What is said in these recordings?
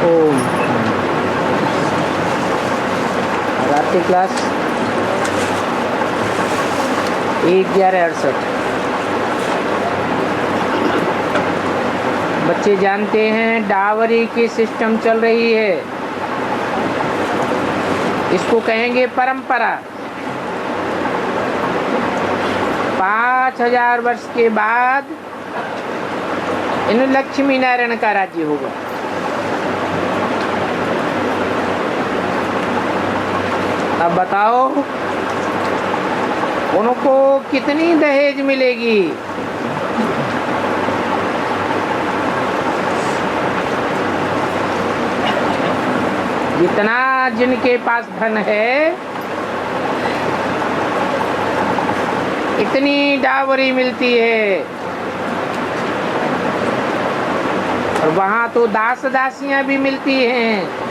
ओम। रात की क्लास 1/11/68। बच्चे जानते हैं डावरी की सिस्टम चल रही है, इसको कहेंगे परंपरा। 5000 वर्ष के बाद इन लक्ष्मी नारायण का राज्य होगा। अब बताओ उनको कितनी दहेज मिलेगी? जितना जिनके पास धन है इतनी डावरी मिलती है। और वहां तो दास दासियां भी मिलती हैं।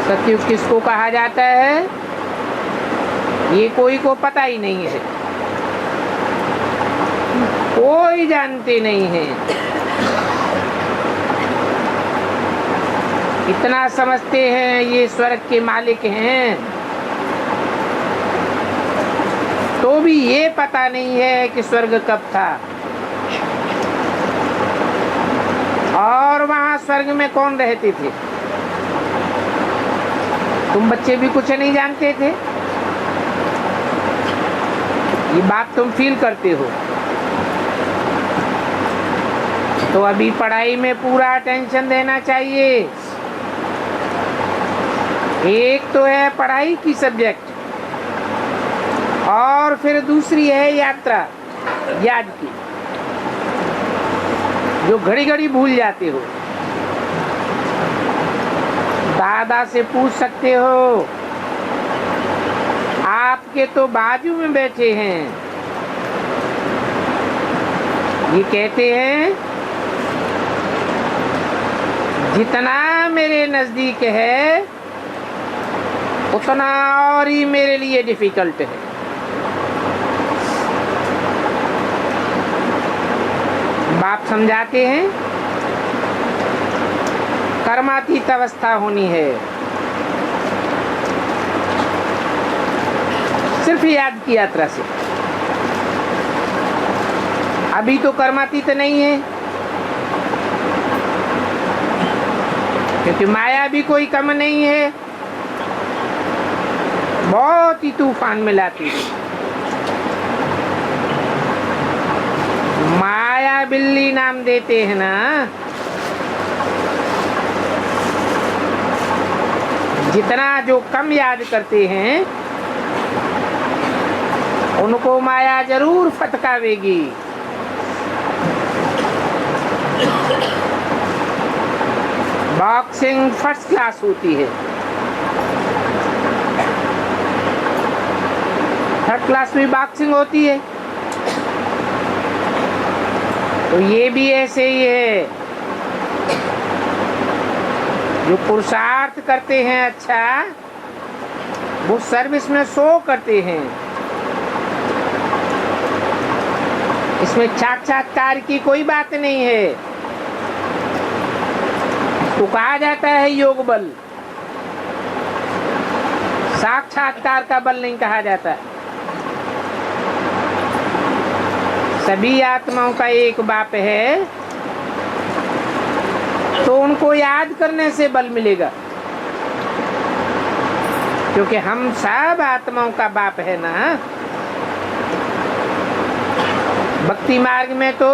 सतयुग किसको कहा जाता है ये कोई को पता ही नहीं है, कोई जानते नहीं है। इतना समझते हैं ये स्वर्ग के मालिक हैं, तो भी ये पता नहीं है कि स्वर्ग कब था और वहां स्वर्ग में कौन रहते थे। तुम बच्चे भी कुछ नहीं जानते थे, ये बात तुम फील करते हो। तो अभी पढ़ाई में पूरा अटेंशन देना चाहिए। एक तो है पढ़ाई की सब्जेक्ट और फिर दूसरी है यात्रा याद की, जो घड़ी घड़ी भूल जाते हो। दादा से पूछ सकते हो, आपके तो बाजू में बैठे हैं, ये कहते हैं जितना मेरे नजदीक है उतना और ही मेरे लिए डिफिकल्ट है। बाप समझाते हैं कर्मातीत अवस्था होनी है, सिर्फ याद की यात्रा से। अभी तो कर्मातीत नहीं है, क्योंकि माया भी कोई कम नहीं है, बहुत ही तूफान में लाती है। माया बिल्ली नाम देते हैं ना, जितना जो कम याद करते हैं उनको माया जरूर फटकावेगी। बॉक्सिंग फर्स्ट क्लास होती है, थर्ड क्लास में बॉक्सिंग होती है, तो ये भी ऐसे ही है। जो पुरुषार्थ करते हैं अच्छा, वो सर्विस में शो करते हैं। इसमें साक्षात्कार की कोई बात नहीं है, तो कहा जाता है योग बल, साक्षात्कार का बल नहीं कहा जाता। सभी आत्माओं का एक बाप है, तो उनको याद करने से बल मिलेगा, क्योंकि हम सब आत्माओं का बाप है ना। भक्ति मार्ग में तो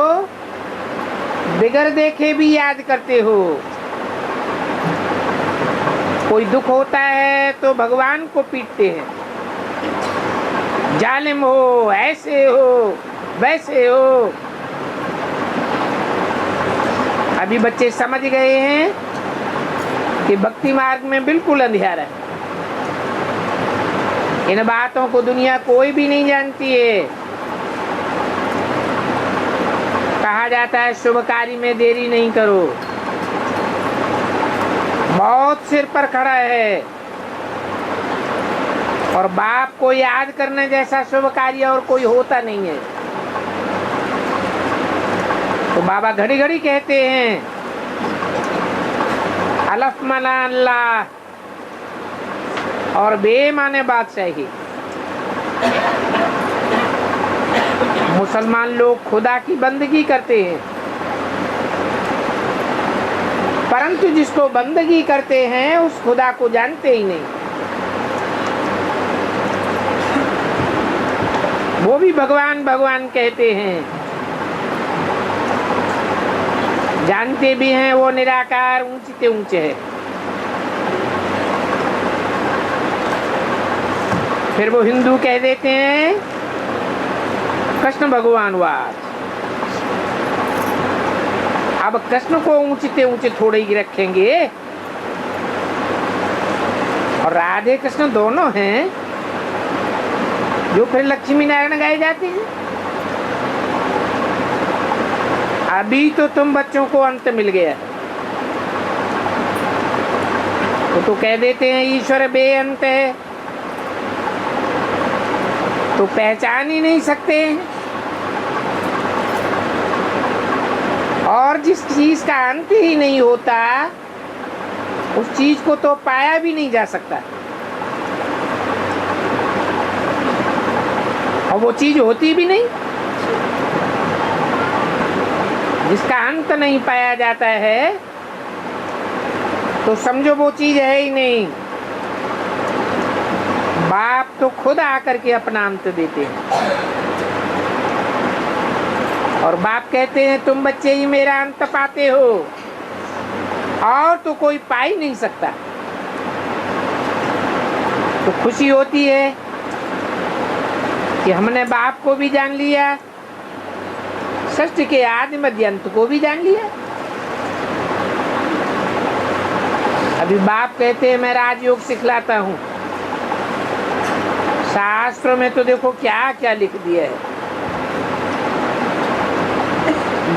बिगर देखे भी याद करते हो। कोई दुख होता है तो भगवान को पीटते हैं, जालिम हो, ऐसे हो, वैसे हो। अभी बच्चे समझ गए हैं कि भक्ति मार्ग में बिल्कुल अंधेरा है। इन बातों को दुनिया कोई भी नहीं जानती है। कहा जाता है शुभ कार्य में देरी नहीं करो, मौत सिर पर खड़ा है। और बाप को याद करने जैसा शुभ कार्य और कोई होता नहीं है। तो बाबा घड़ी घड़ी कहते हैं अलफ माना अल्लाह और बे माने बादशाही। मुसलमान लोग खुदा की बंदगी करते हैं, परंतु जिसको बंदगी करते हैं उस खुदा को जानते ही नहीं। वो भी भगवान भगवान कहते हैं, जानते भी हैं वो निराकार ऊंचे ऊंचे है। फिर वो हिंदू कह देते हैं कृष्ण भगवानवाद। अब कृष्ण को ऊंचे ऊंचे थोड़े ही रखेंगे, और राधे कृष्ण दोनों हैं जो फिर लक्ष्मी नारायण गाए जाते हैं। अभी तो तुम बच्चों को अंत मिल गया है, तो कह देते हैं ईश्वर बेअंत है, तो पहचान ही नहीं सकते। और जिस चीज का अंत ही नहीं होता उस चीज को तो पाया भी नहीं जा सकता, और वो चीज होती भी नहीं। जिसका अंत नहीं पाया जाता है तो समझो वो चीज है ही नहीं। बाप तो खुद आकर के अपना अंत देते हैं, और बाप कहते हैं तुम बच्चे ही मेरा अंत पाते हो, और तो कोई पा ही नहीं सकता। तो खुशी होती है कि हमने बाप को भी जान लिया, सृष्टि के आदि मध्य अंत को भी जान लिया। अभी बाप कहते हैं मैं राजयोग सिखलाता हूँ। शास्त्रों में तो देखो क्या क्या लिख दिया है।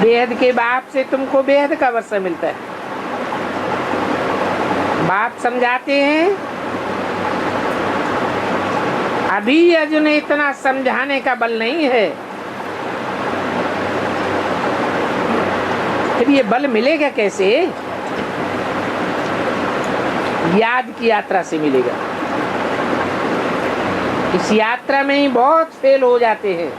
बेहद के बाप से तुमको बेहद का वर्षा मिलता है। बाप समझाते हैं, अभी अर्जुन इतना समझाने का बल नहीं है, फिर ये बल मिलेगा कैसे? याद की यात्रा से मिलेगा। इस यात्रा में ही बहुत फेल हो जाते हैं।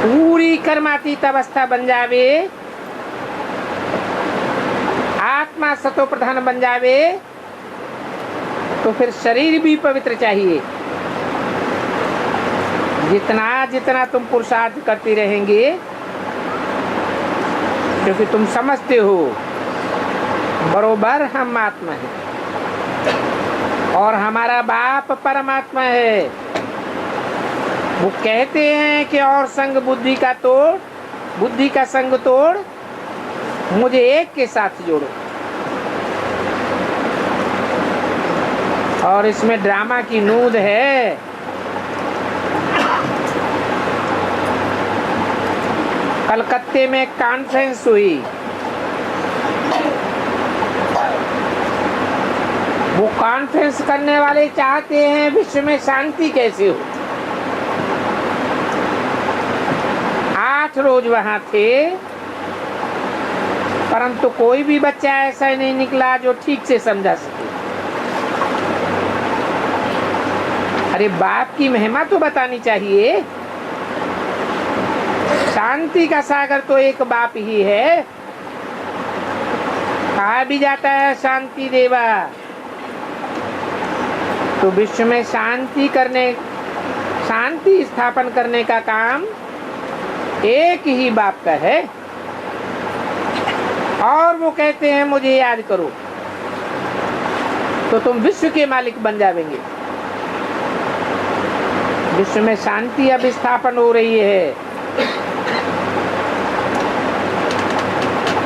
पूरी कर्मातीत अवस्था बन जावे, आत्मा सतो प्रधान बन जावे, तो फिर शरीर भी पवित्र चाहिए। जितना जितना तुम पुरुषार्थ करते रहेंगे, क्योंकि तुम समझते हो बरोबर हम आत्मा है और हमारा बाप परमात्मा है। वो कहते हैं कि और संग बुद्धि का तोड़, बुद्धि का संग तोड़, मुझे एक के साथ जोड़ो। और इसमें ड्रामा की नूंद है। कलकत्ते में कॉन्फ्रेंस हुई, वो कॉन्फ्रेंस करने वाले चाहते हैं विश्व में शांति कैसे हो। 8 रोज वहां थे, परंतु कोई भी बच्चा ऐसा नहीं निकला जो ठीक से समझा सके। अरे बाप की महिमा तो बतानी चाहिए। शांति का सागर तो एक बाप ही है। कहा भी जाता है शांति देवा। तो विश्व में शांति करने, शांति स्थापन करने का काम एक ही बाप का है। और वो कहते हैं मुझे याद करो, तो तुम विश्व के मालिक बन जाएंगे। विश्व में शांति अब स्थापन हो रही है।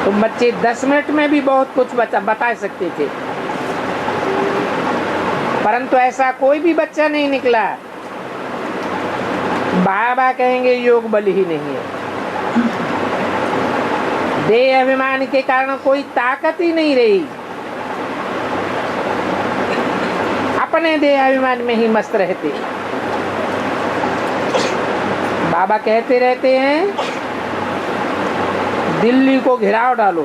तुम बच्चे 10 मिनट में भी बहुत कुछ बता सकते थे, परंतु ऐसा कोई भी बच्चा नहीं निकला। बाबा कहेंगे योग बल ही नहीं है। देह अभिमान के कारण कोई ताकत ही नहीं रही। अपने देह अभिमान में ही मस्त रहते। बाबा कहते रहते हैं दिल्ली को घेराव डालो,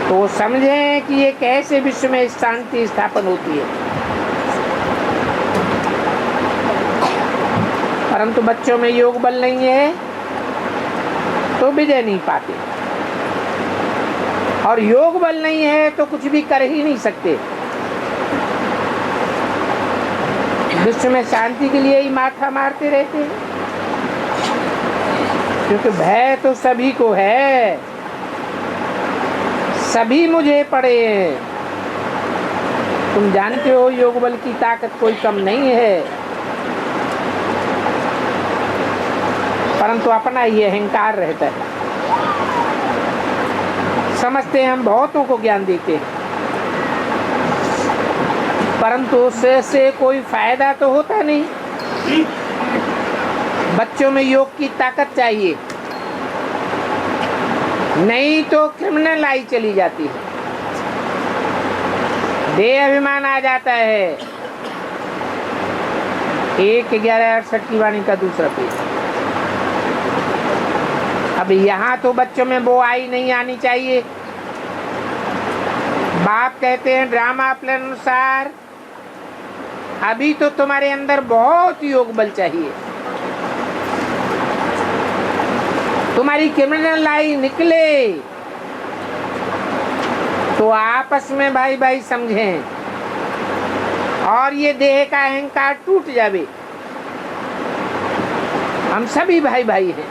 तो समझें कि ये कैसे विश्व में शांति स्थापन होती है। परंतु बच्चों में योग बल नहीं है तो विजय नहीं पाते, और योग बल नहीं है तो कुछ भी कर ही नहीं सकते। विश्व में शांति के लिए ही माथा मारते रहते हैं, क्योंकि भय तो सभी को है, सभी मुझे पड़े हैं। तुम जानते हो योग बल की ताकत कोई कम नहीं है, परंतु अपना ही अहंकार रहता है। समझते हैं हम बहुतों को ज्ञान देते हैं, परंतु उससे कोई फायदा तो होता नहीं। बच्चों में योग की ताकत चाहिए, नहीं तो क्रिमिनल आई चली जाती है, देह अभिमान आ जाता है। 1/11/68 की वाणी का दूसरा पेज। अब यहाँ तो बच्चों में वो आई नहीं आनी चाहिए। बाप कहते हैं ड्रामा प्लान अनुसार अभी तो तुम्हारे अंदर बहुत योग बल चाहिए, तुम्हारी क्रिमिनल लाई निकले तो आपस में भाई भाई समझें और ये देह का अहंकार टूट जावे। हम सभी भाई भाई हैं।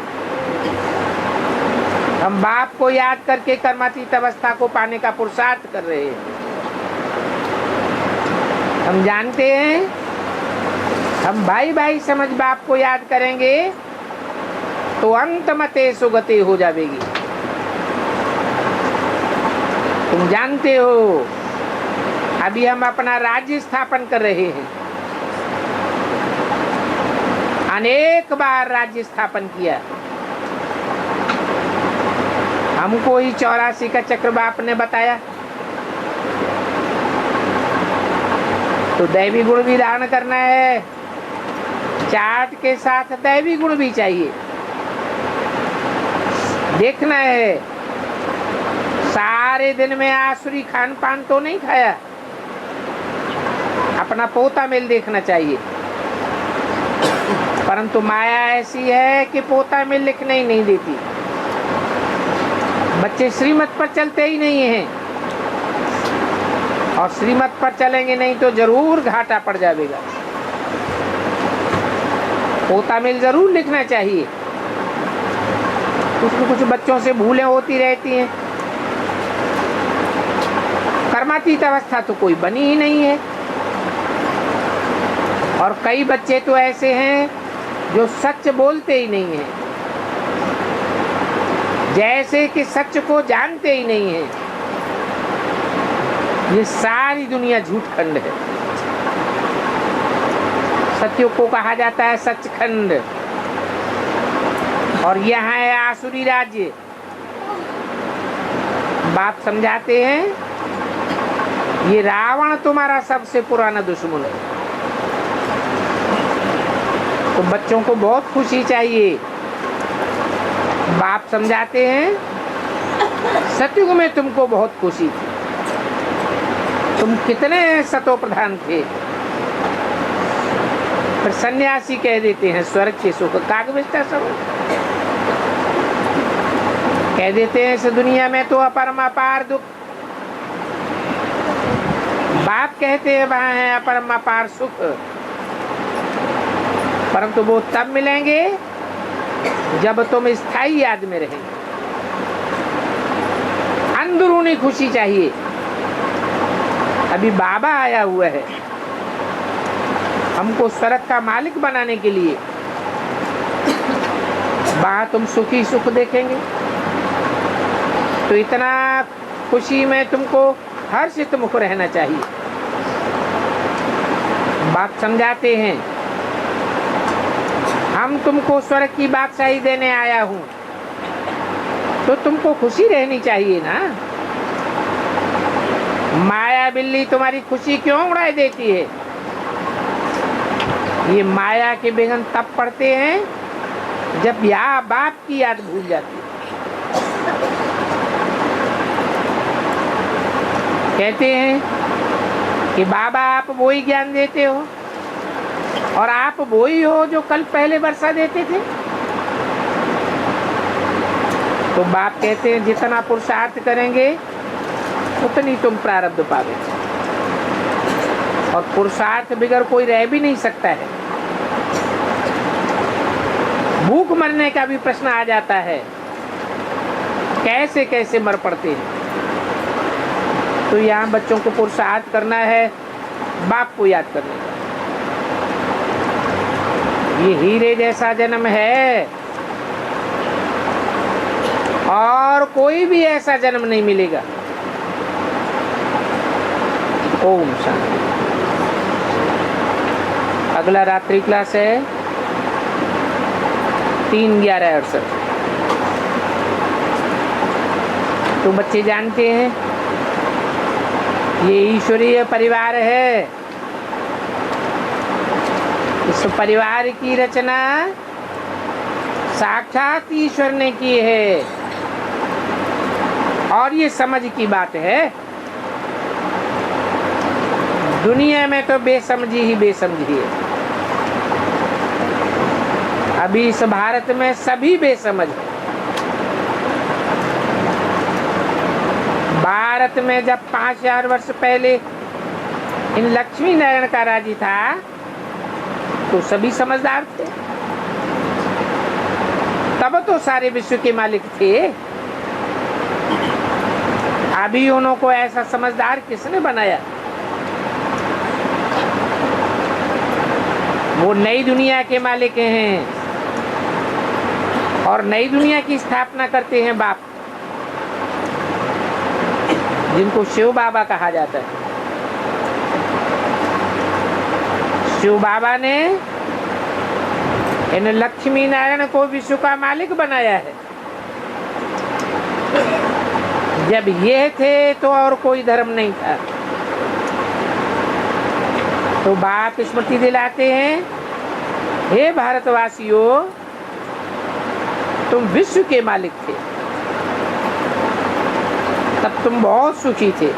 हम बाप को याद करके कर्मातीत अवस्था को पाने का पुरुषार्थ कर रहे हैं। हम जानते हैं हम भाई भाई समझ बाप को याद करेंगे तो अंत मते सुगति हो जाएगी। तुम जानते हो अभी हम अपना राज्य स्थापन कर रहे हैं, अनेक बार राज्य स्थापन किया। हमको ही 84 का चक्र बाप ने बताया, तो दैवी गुण भी धारण करना है, चार्ट के साथ दैवी गुण भी चाहिए। देखना है सारे दिन में आसुरी खान पान तो नहीं खाया, अपना पोता मेल देखना चाहिए। परंतु माया ऐसी है कि पोता मेल लिखने ही नहीं देती। बच्चे श्रीमत पर चलते ही नहीं हैं, और श्रीमत पर चलेंगे नहीं तो जरूर घाटा पड़ जाएगा। पोता मेल जरूर लिखना चाहिए। कुछ बच्चों से भूलें होती रहती हैं। कर्मातीत अवस्था तो कोई बनी ही नहीं है, और कई बच्चे तो ऐसे हैं जो सच बोलते ही नहीं हैं, जैसे कि सच को जानते ही नहीं हैं। ये सारी दुनिया झूठखंड है। सत्य को कहा जाता है सचखंड, और यहाँ है आसुरी राज्य। बाप समझाते हैं ये रावण तुम्हारा सबसे पुराना दुश्मन है। तो बच्चों को बहुत खुशी चाहिए। बाप समझाते हैं सतयुग में तुमको बहुत खुशी थी, तुम कितने सतो प्रधान थे। फिर सन्यासी कह देते हैं स्वर्ग के सुख कागविष्टा सब कह देते हैं। इस दुनिया में तो अपरम अपार दुख, बाप कहते हैं वहां है अपरम अपार सुख, परंतु वो तब मिलेंगे जब तुम स्थायी याद में रहेंगे। अंदरूनी खुशी चाहिए। अभी बाबा आया हुआ है हमको स्वर्ग का मालिक बनाने के लिए। वहां तुम सुखी सुख देखेंगे, तो इतना खुशी में तुमको हर्षित मुख रहना चाहिए। बाप समझाते हैं हम तुमको स्वर्ग की बादशाही देने आया हूं, तो तुमको खुशी रहनी चाहिए ना। माया बिल्ली तुम्हारी खुशी क्यों उड़ा देती है? ये माया के विघ्न तब पड़ते हैं जब या बाप की याद भूल जाती है। कहते हैं कि बाबा आप वो ही ज्ञान देते हो और आप वो ही हो जो कल पहले वर्षा देते थे। तो बाप कहते हैं जितना पुरुषार्थ करेंगे उतनी तुम प्रारब्ध पावे, और पुरुषार्थ बिगर कोई रह भी नहीं सकता है। भूख मरने का भी प्रश्न आ जाता है, कैसे कैसे मर पड़ते हैं। तो यहाँ बच्चों को पुरुषार्थ करना है, बाप को याद करने का। ये हीरे जैसा जन्म है और कोई भी ऐसा जन्म नहीं मिलेगा। ओम शांति। अगला रात्रि क्लास है 3/11/68। तो बच्चे जानते हैं ये ईश्वरीय परिवार है। इस परिवार की रचना साक्षात ईश्वर ने की है और ये समझ की बात है। दुनिया में तो बेसमझी ही बेसमझी है। अभी इस भारत में सभी बेसमझ है। भारत में जब 5000 वर्ष पहले इन लक्ष्मी नारायण का राज्य था तो सभी समझदार थे। तब तो सारे विश्व के मालिक थे। अभी उनको ऐसा समझदार किसने बनाया? वो नई दुनिया के मालिक हैं और नई दुनिया की स्थापना करते हैं बाप, जिनको शिव बाबा कहा जाता है। शिव बाबा ने इन लक्ष्मी नारायण को विश्व का मालिक बनाया है। जब ये थे तो और कोई धर्म नहीं था। तो बाप स्मृति दिलाते हैं, हे भारतवासियों, तुम विश्व के मालिक थे, तब तुम बहुत सुखी थे।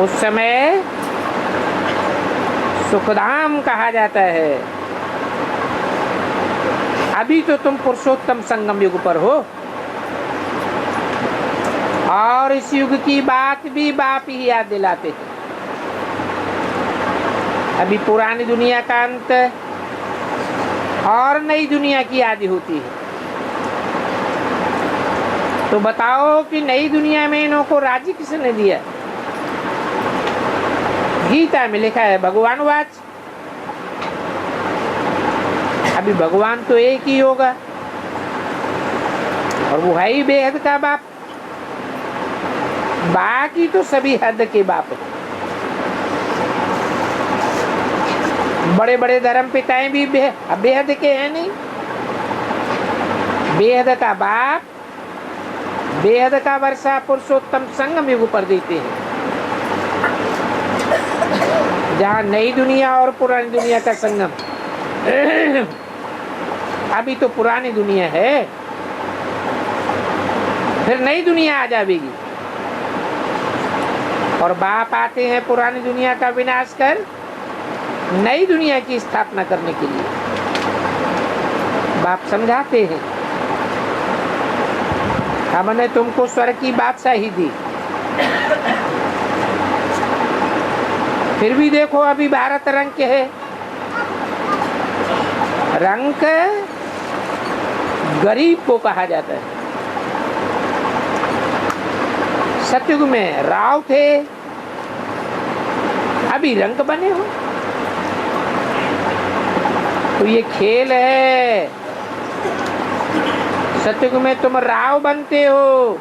उस समय सुखधाम कहा जाता है। अभी तो तुम पुरुषोत्तम संगम युग पर हो और इस युग की बात भी बाप ही याद दिलाते हैं। अभी पुरानी दुनिया का अंत और नई दुनिया की आदि होती है। तो बताओ कि नई दुनिया में इन्हों को राज्य किसने दिया? गीता में लिखा है भगवान वाच। अभी भगवान तो एक ही होगा और वो है ही बेहद का बाप। बाकी तो सभी हद के बाप हैं। बड़े बड़े धर्म पिताएं भी बेहद के हैं नहीं। बेहद का बाप बेहद का वर्षा पुरुषोत्तम संगम युग पर देते हैं, जहाँ नई दुनिया और पुरानी दुनिया का संगम। अभी तो पुरानी दुनिया है, फिर नई दुनिया आ जाएगी और बाप आते हैं पुरानी दुनिया का विनाश कर नई दुनिया की स्थापना करने के लिए। बाप समझाते हैं, हमने तुमको स्वर्ग की बादशाही दी, फिर भी देखो अभी भारत रंग के है। रंग गरीब को कहा जाता है। सतयुग में राव थे, अभी रंग बने हो। तो ये खेल है। सतयुग में तुम राव बनते हो,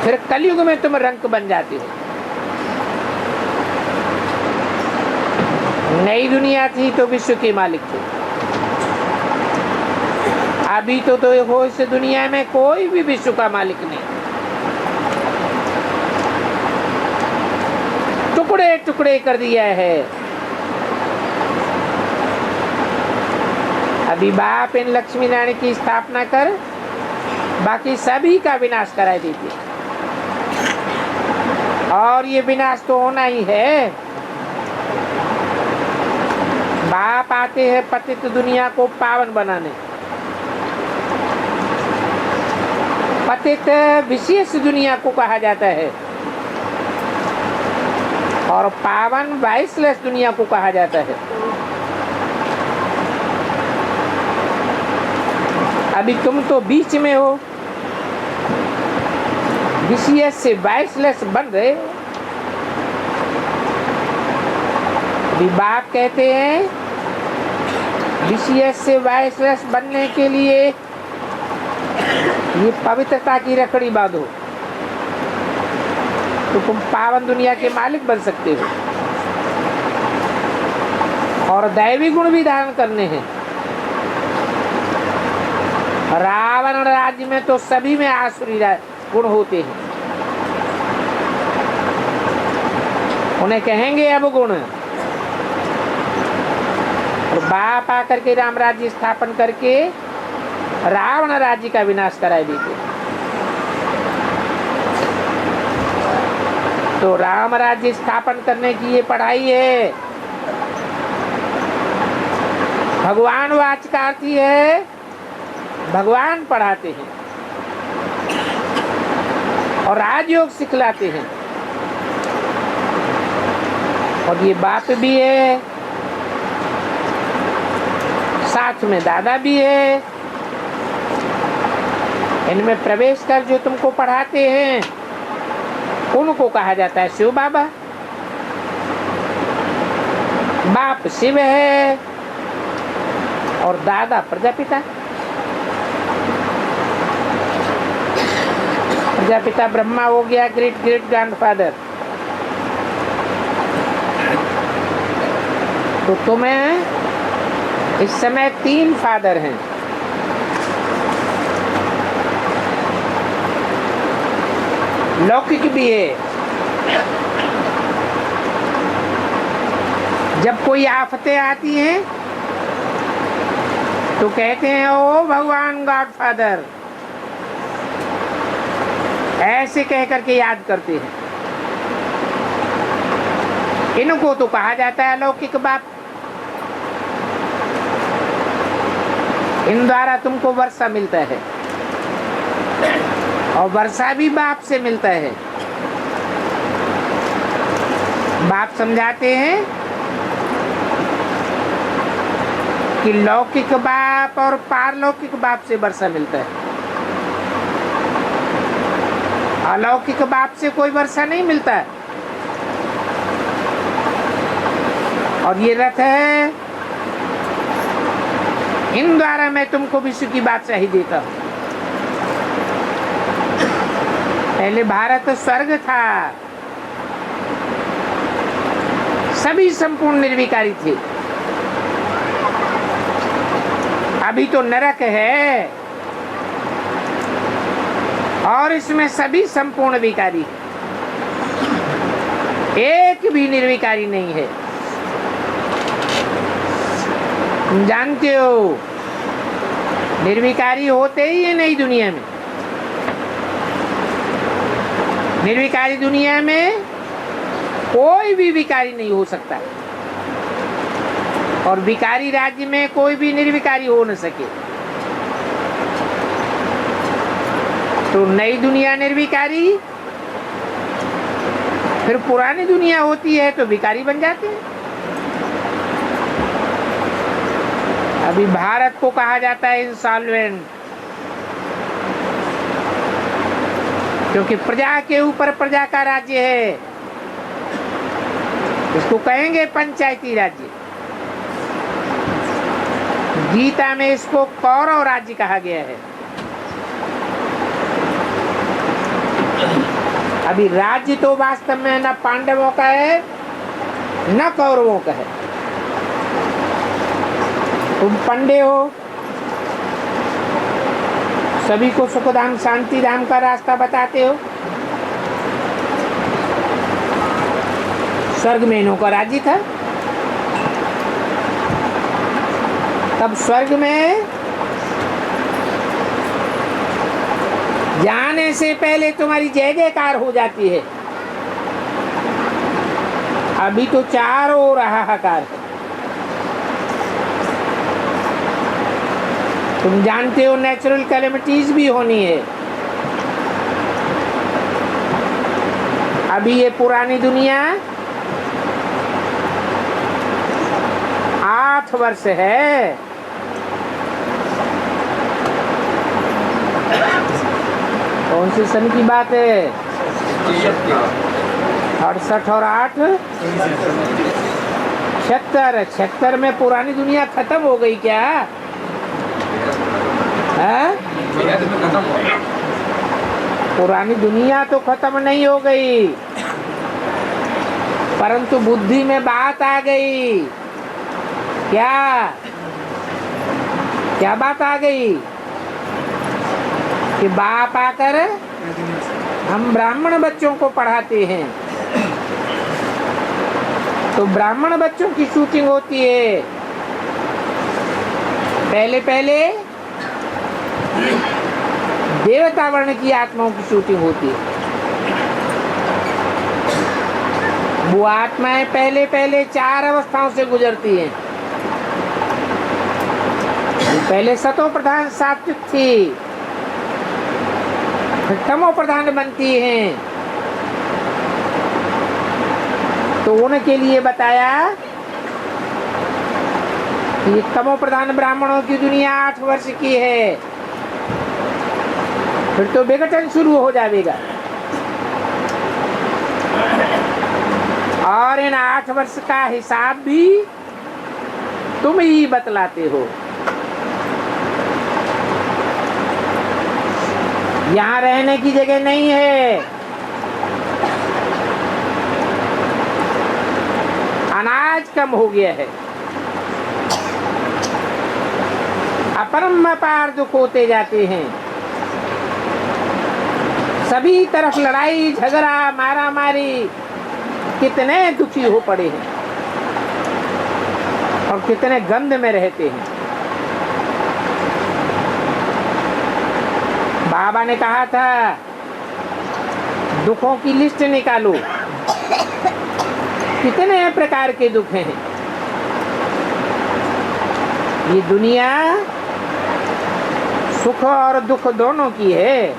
फिर कलयुग में तुम रंग बन जाते हो। नई दुनिया थी तो विश्व के मालिक थे। अभी तो देखो इस दुनिया में कोई भी विश्व का मालिक नहीं। टुकड़े टुकड़े कर दिया है। अभी बाप इन लक्ष्मी नारायण की स्थापना कर बाकी सभी का विनाश करा देते, और ये विनाश तो होना ही है। बाप आते हैं पतित दुनिया को पावन बनाने। पतित विशेष दुनिया को कहा जाता है और पावन वाइसलेस दुनिया को कहा जाता है। अभी तुम तो बीच में हो, विशेष से वाइसलेस बन रहे। अभी बाप कहते हैं विशेष से वाइसलेस बनने के लिए ये पवित्रता की रखड़ी बांधो, तो तुम पावन दुनिया के मालिक बन सकते हो। और दैवी गुण भी धारण करने हैं। रावण राज्य में तो सभी में आसुरी गुण होते हैं, उन्हें कहेंगे अब गुण। और बाप आकर के राम राज्य स्थापन करके रावण राज्य का विनाश करा देते। तो राम राज्य स्थापन करने की ये पढ़ाई है। भगवान वाचकार्थी है, भगवान पढ़ाते हैं और राजयोग सिखलाते हैं। और ये बाप भी है, साथ में दादा भी है। इनमें प्रवेश कर जो तुमको पढ़ाते हैं उनको कहा जाता है शिव बाबा। बाप शिव है और दादा प्रजापिता। प्रजापिता ब्रह्मा हो गया, ग्रेट ग्रेट ग्रैंडफादर। तो तुम्हें इस समय 3 फादर हैं। लौकिक भी है। जब कोई आफतें आती हैं तो कहते हैं ओ भगवान गॉडफादर, ऐसे कह करके याद करते हैं। इनको तो कहा जाता है लौकिक बाप। इन द्वारा तुमको वर्षा मिलता है और वर्षा भी बाप से मिलता है। बाप समझाते हैं कि लौकिक बाप और पारलौकिक बाप से वर्षा मिलता है, अलौकिक बाप से कोई वर्षा नहीं मिलता है। और ये रथ है, इन द्वारा मैं तुमको विश्व की बादशाही देता हूं। पहले भारत स्वर्ग था, सभी संपूर्ण निर्विकारी थे। अभी तो नरक है और इसमें सभी संपूर्ण विकारी, एक भी निर्विकारी नहीं है। तुम जानते हो निर्विकारी होते ही है नई दुनिया में। निर्विकारी दुनिया में कोई भी विकारी नहीं हो सकता और विकारी राज्य में कोई भी निर्विकारी हो न सके। तो नई दुनिया निर्विकारी, फिर पुरानी दुनिया होती है तो विकारी बन जाते हैं। अभी भारत को कहा जाता है इंसॉल्वेंट, क्योंकि प्रजा के ऊपर प्रजा का राज्य है। इसको कहेंगे पंचायती राज्य। गीता में इसको कौरव राज्य कहा गया है। अभी राज्य तो वास्तव में न पांडवों का है न कौरवों का है। तुम पंडे हो, सभी को सुखधाम शांति धाम का रास्ता बताते हो। स्वर्ग में इन्हों का राज्य था। तब स्वर्ग में जाने से पहले तुम्हारी जय जयकार हो जाती है। अभी तो चारों ओर हाहाकार है। तुम जानते हो नेचुरल कैलेमिटीज भी होनी है। अभी ये पुरानी दुनिया 8 वर्ष है। कौन से सन की बात है? 68 और 8 76 में पुरानी दुनिया खत्म हो गई क्या? है? पुरानी दुनिया तो खत्म नहीं हो गई, परंतु बुद्धि में बात आ गई। क्या बात आ गई? कि बाप आकर हम ब्राह्मण बच्चों को पढ़ाते हैं, तो ब्राह्मण बच्चों की शूटिंग होती है। पहले देवता वर्ण की आत्माओं की शूटिंग होती है। वो आत्माएं पहले 4 अवस्थाओं से गुजरती हैं। पहले सतो प्रधान सात्विक थी, फिर तमो प्रधान बनती हैं। तो उनके लिए बताया कि तमो प्रधान ब्राह्मणों की दुनिया 8 वर्ष की है, फिर तो विघटन शुरू हो जाएगा। और इन 8 वर्ष का हिसाब भी तुम ही बतलाते हो। यहाँ रहने की जगह नहीं है। अनाज कम हो गया है, अपरंपार दुख होते जाते हैं। सभी तरफ लड़ाई झगड़ा मारा मारी, कितने दुखी हो पड़े हैं और कितने गंध में रहते हैं। बाबा ने कहा था दुखों की लिस्ट निकालो, कितने प्रकार के दुख हैं। ये दुनिया सुख और दुख दोनों की है।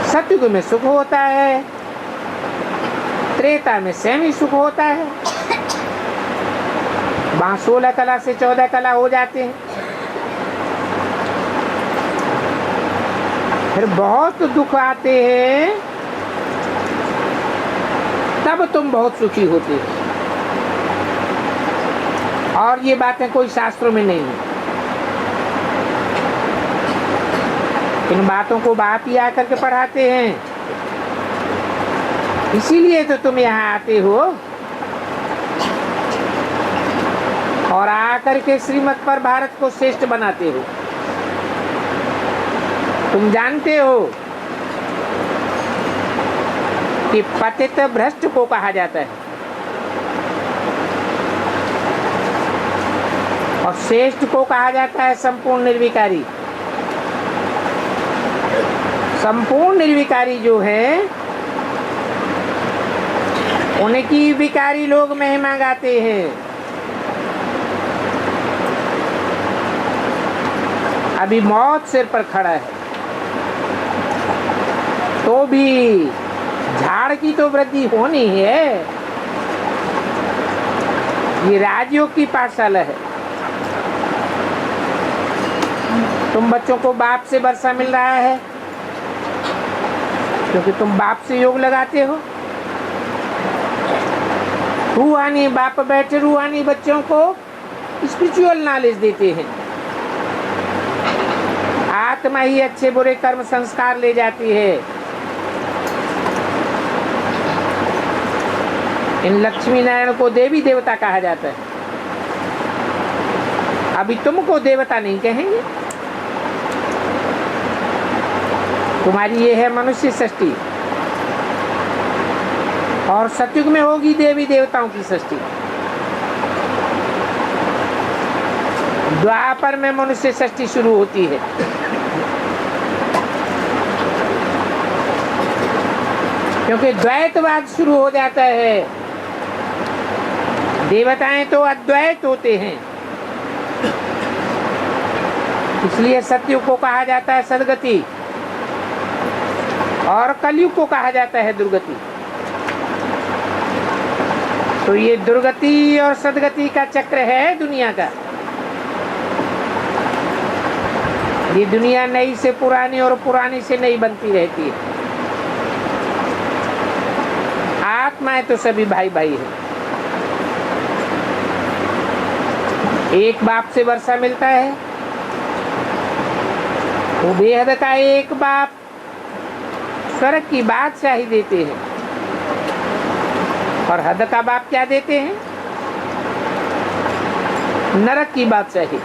सतयुग में सुख होता है, त्रेता में सेमी सुख होता है। वहां 16 कला से 14 कला हो जाते हैं। फिर बहुत दुख आते हैं, तब तुम बहुत सुखी होते हो। और ये बातें कोई शास्त्रों में नहीं है। इन बातों को बाप ही आकर के पढ़ाते हैं। इसीलिए तो तुम यहाँ आते हो और आकर के श्रीमत पर भारत को श्रेष्ठ बनाते हो। तुम जानते हो कि पतित भ्रष्ट को कहा जाता है और श्रेष्ठ को कहा जाता है संपूर्ण निर्विकारी। संपूर्ण निर्विकारी जो है उनकी विकारी लोग महिमा गाते हैं। अभी मौत सिर पर खड़ा है तो भी झाड़ की तो वृद्धि होनी है। ये राजयोग की पाठशाला है। तुम बच्चों को बाप से वर्षा मिल रहा है क्योंकि तुम बाप से योग लगाते हो। रूहानी बाप बैठे रूहानी बच्चों को स्पिरिचुअल नॉलेज देते हैं। आत्मा ही अच्छे बुरे कर्म संस्कार ले जाती है। इन लक्ष्मी नारायण को देवी देवता कहा जाता है। अभी तुमको देवता नहीं कहेंगे। तुम्हारी ये है मनुष्य सृष्टि। और सतयुग में होगी देवी देवताओं की सृष्टि। द्वापर में मनुष्य सृष्टि शुरू होती है। क्योंकि द्वैतवाद शुरू हो जाता है। देवताएं तो अद्वैत होते हैं, इसलिए सतयुग को कहा जाता है सदगति और कलयुग को कहा जाता है दुर्गति। तो ये दुर्गति और सदगति का चक्र है दुनिया का। ये दुनिया नई से पुरानी और पुरानी से नई बनती रहती है। आत्माएं तो सभी भाई भाई है। एक बाप से वर्षा मिलता है, वो बेहद का एक बाप स्वर्ग की बादशाही देते हैं, और हद का बाप क्या देते हैं? नरक की बादशाही।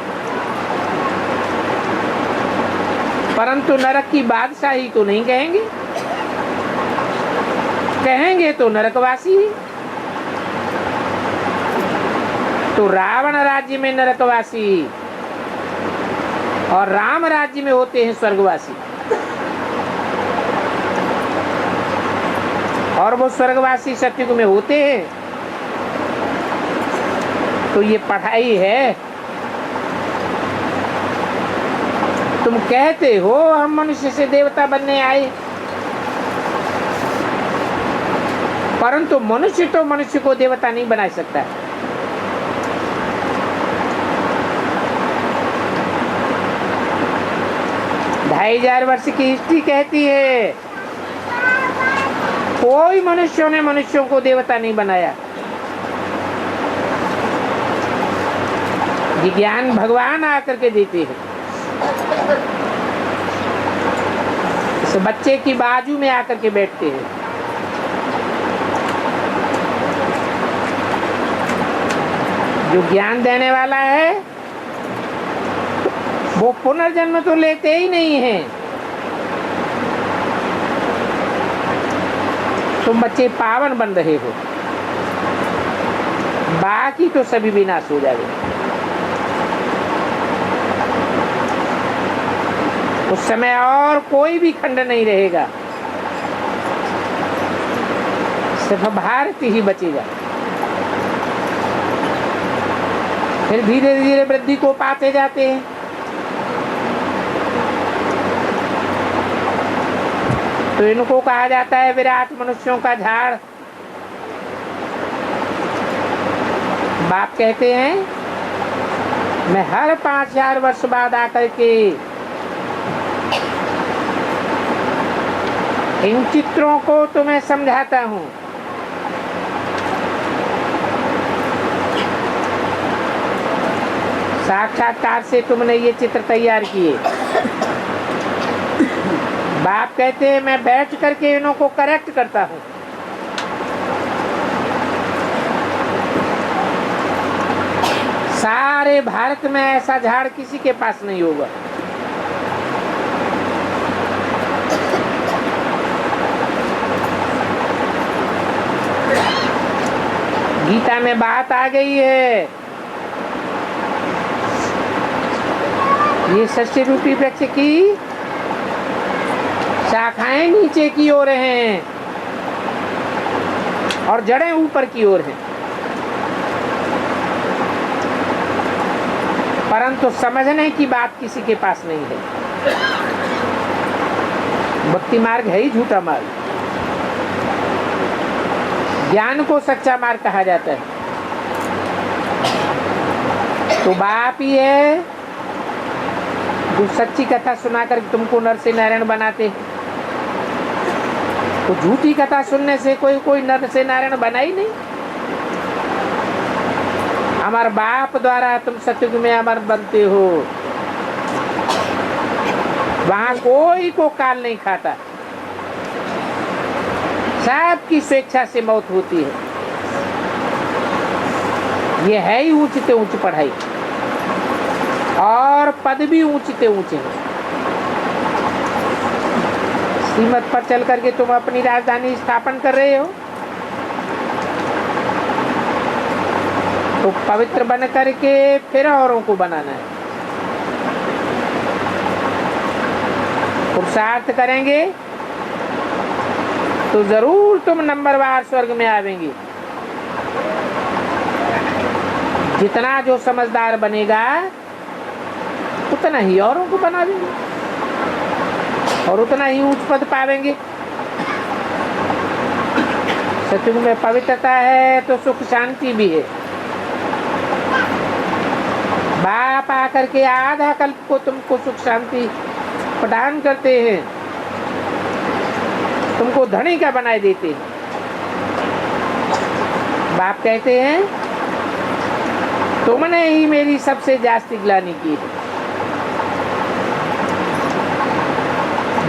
परंतु नरक की बादशाही तो नहीं कहेंगे, कहेंगे तो नरकवासी। तो रावण राज्य में नरकवासी और राम राज्य में होते हैं स्वर्गवासी। और वो स्वर्गवासी सतयुग में होते हैं। तो ये पढ़ाई है। तुम कहते हो हम मनुष्य से देवता बनने आए, परंतु मनुष्य तो मनुष्य को देवता नहीं बना सकता। ढाई हजार वर्ष की हिस्ट्री कहती है कोई मनुष्यों ने मनुष्यों को देवता नहीं बनाया। ये ज्ञान भगवान आकर के देते हैं। इस बच्चे की बाजू में आकर के बैठते हैं। जो ज्ञान देने वाला है वो पुनर्जन्म तो लेते ही नहीं है। तुम बच्चे पावन बन रहे हो, बाकी तो सभी विनाश हो जाएंगे। उस समय और कोई भी खंड नहीं रहेगा, सिर्फ भारत ही बचेगा। फिर धीरे धीरे वृद्धि को पाते जाते हैं। तो इनको कहा जाता है विराट मनुष्यों का झाड़। बाप कहते हैं मैं हर 5000 वर्ष बाद आकर के इन चित्रों को तुम्हें समझाता हूँ। साक्षात्कार से तुमने ये चित्र तैयार किए। बाप कहते हैं मैं बैठ करके इन्हों को करेक्ट करता हूँ। सारे भारत में ऐसा झाड़ किसी के पास नहीं होगा। गीता में बात आ गई है, ये षष्ठी रूपी वृक्ष की शाखाएं नीचे की ओर हैं और जड़ें ऊपर की ओर हैं। परंतु समझने की बात किसी के पास नहीं है। भक्ति मार्ग है ही झूठा मार्ग। ज्ञान को सच्चा मार्ग कहा जाता है। तो बाप ही है जो सच्ची कथा सुनाकर तुमको नर से नारायण बनाते। तो झूठी कथा सुनने से कोई नर से नारायण बना ही नहीं। अमर बाप द्वारा तुम सतयुग में अमर बनते हो। वहां कोई को काल नहीं खाता, सबकी स्वेच्छा से मौत होती है। ये है ही ऊंचते ऊंची पढ़ाई, और पद भी ऊंचते ऊंचे हैं। श्रीमत पर चल करके तुम अपनी राजधानी स्थापन कर रहे हो, तो पवित्र बन करके फिर औरों को बनाना है। पुरुषार्थ करेंगे तो जरूर तुम नंबरवार स्वर्ग में आवेंगे। जितना जो समझदार बनेगा उतना ही औरों को बनावेंगे और उतना ही ऊंच पद पावेंगे। सत्युग में पवित्रता है तो सुख शांति भी है। बाप आकर के आधा कल्प को तुमको सुख शांति प्रदान करते हैं, तुमको धनी का बनाए देते हैं। बाप कहते हैं तुमने ही मेरी सबसे जास्ती ग्लानि की है।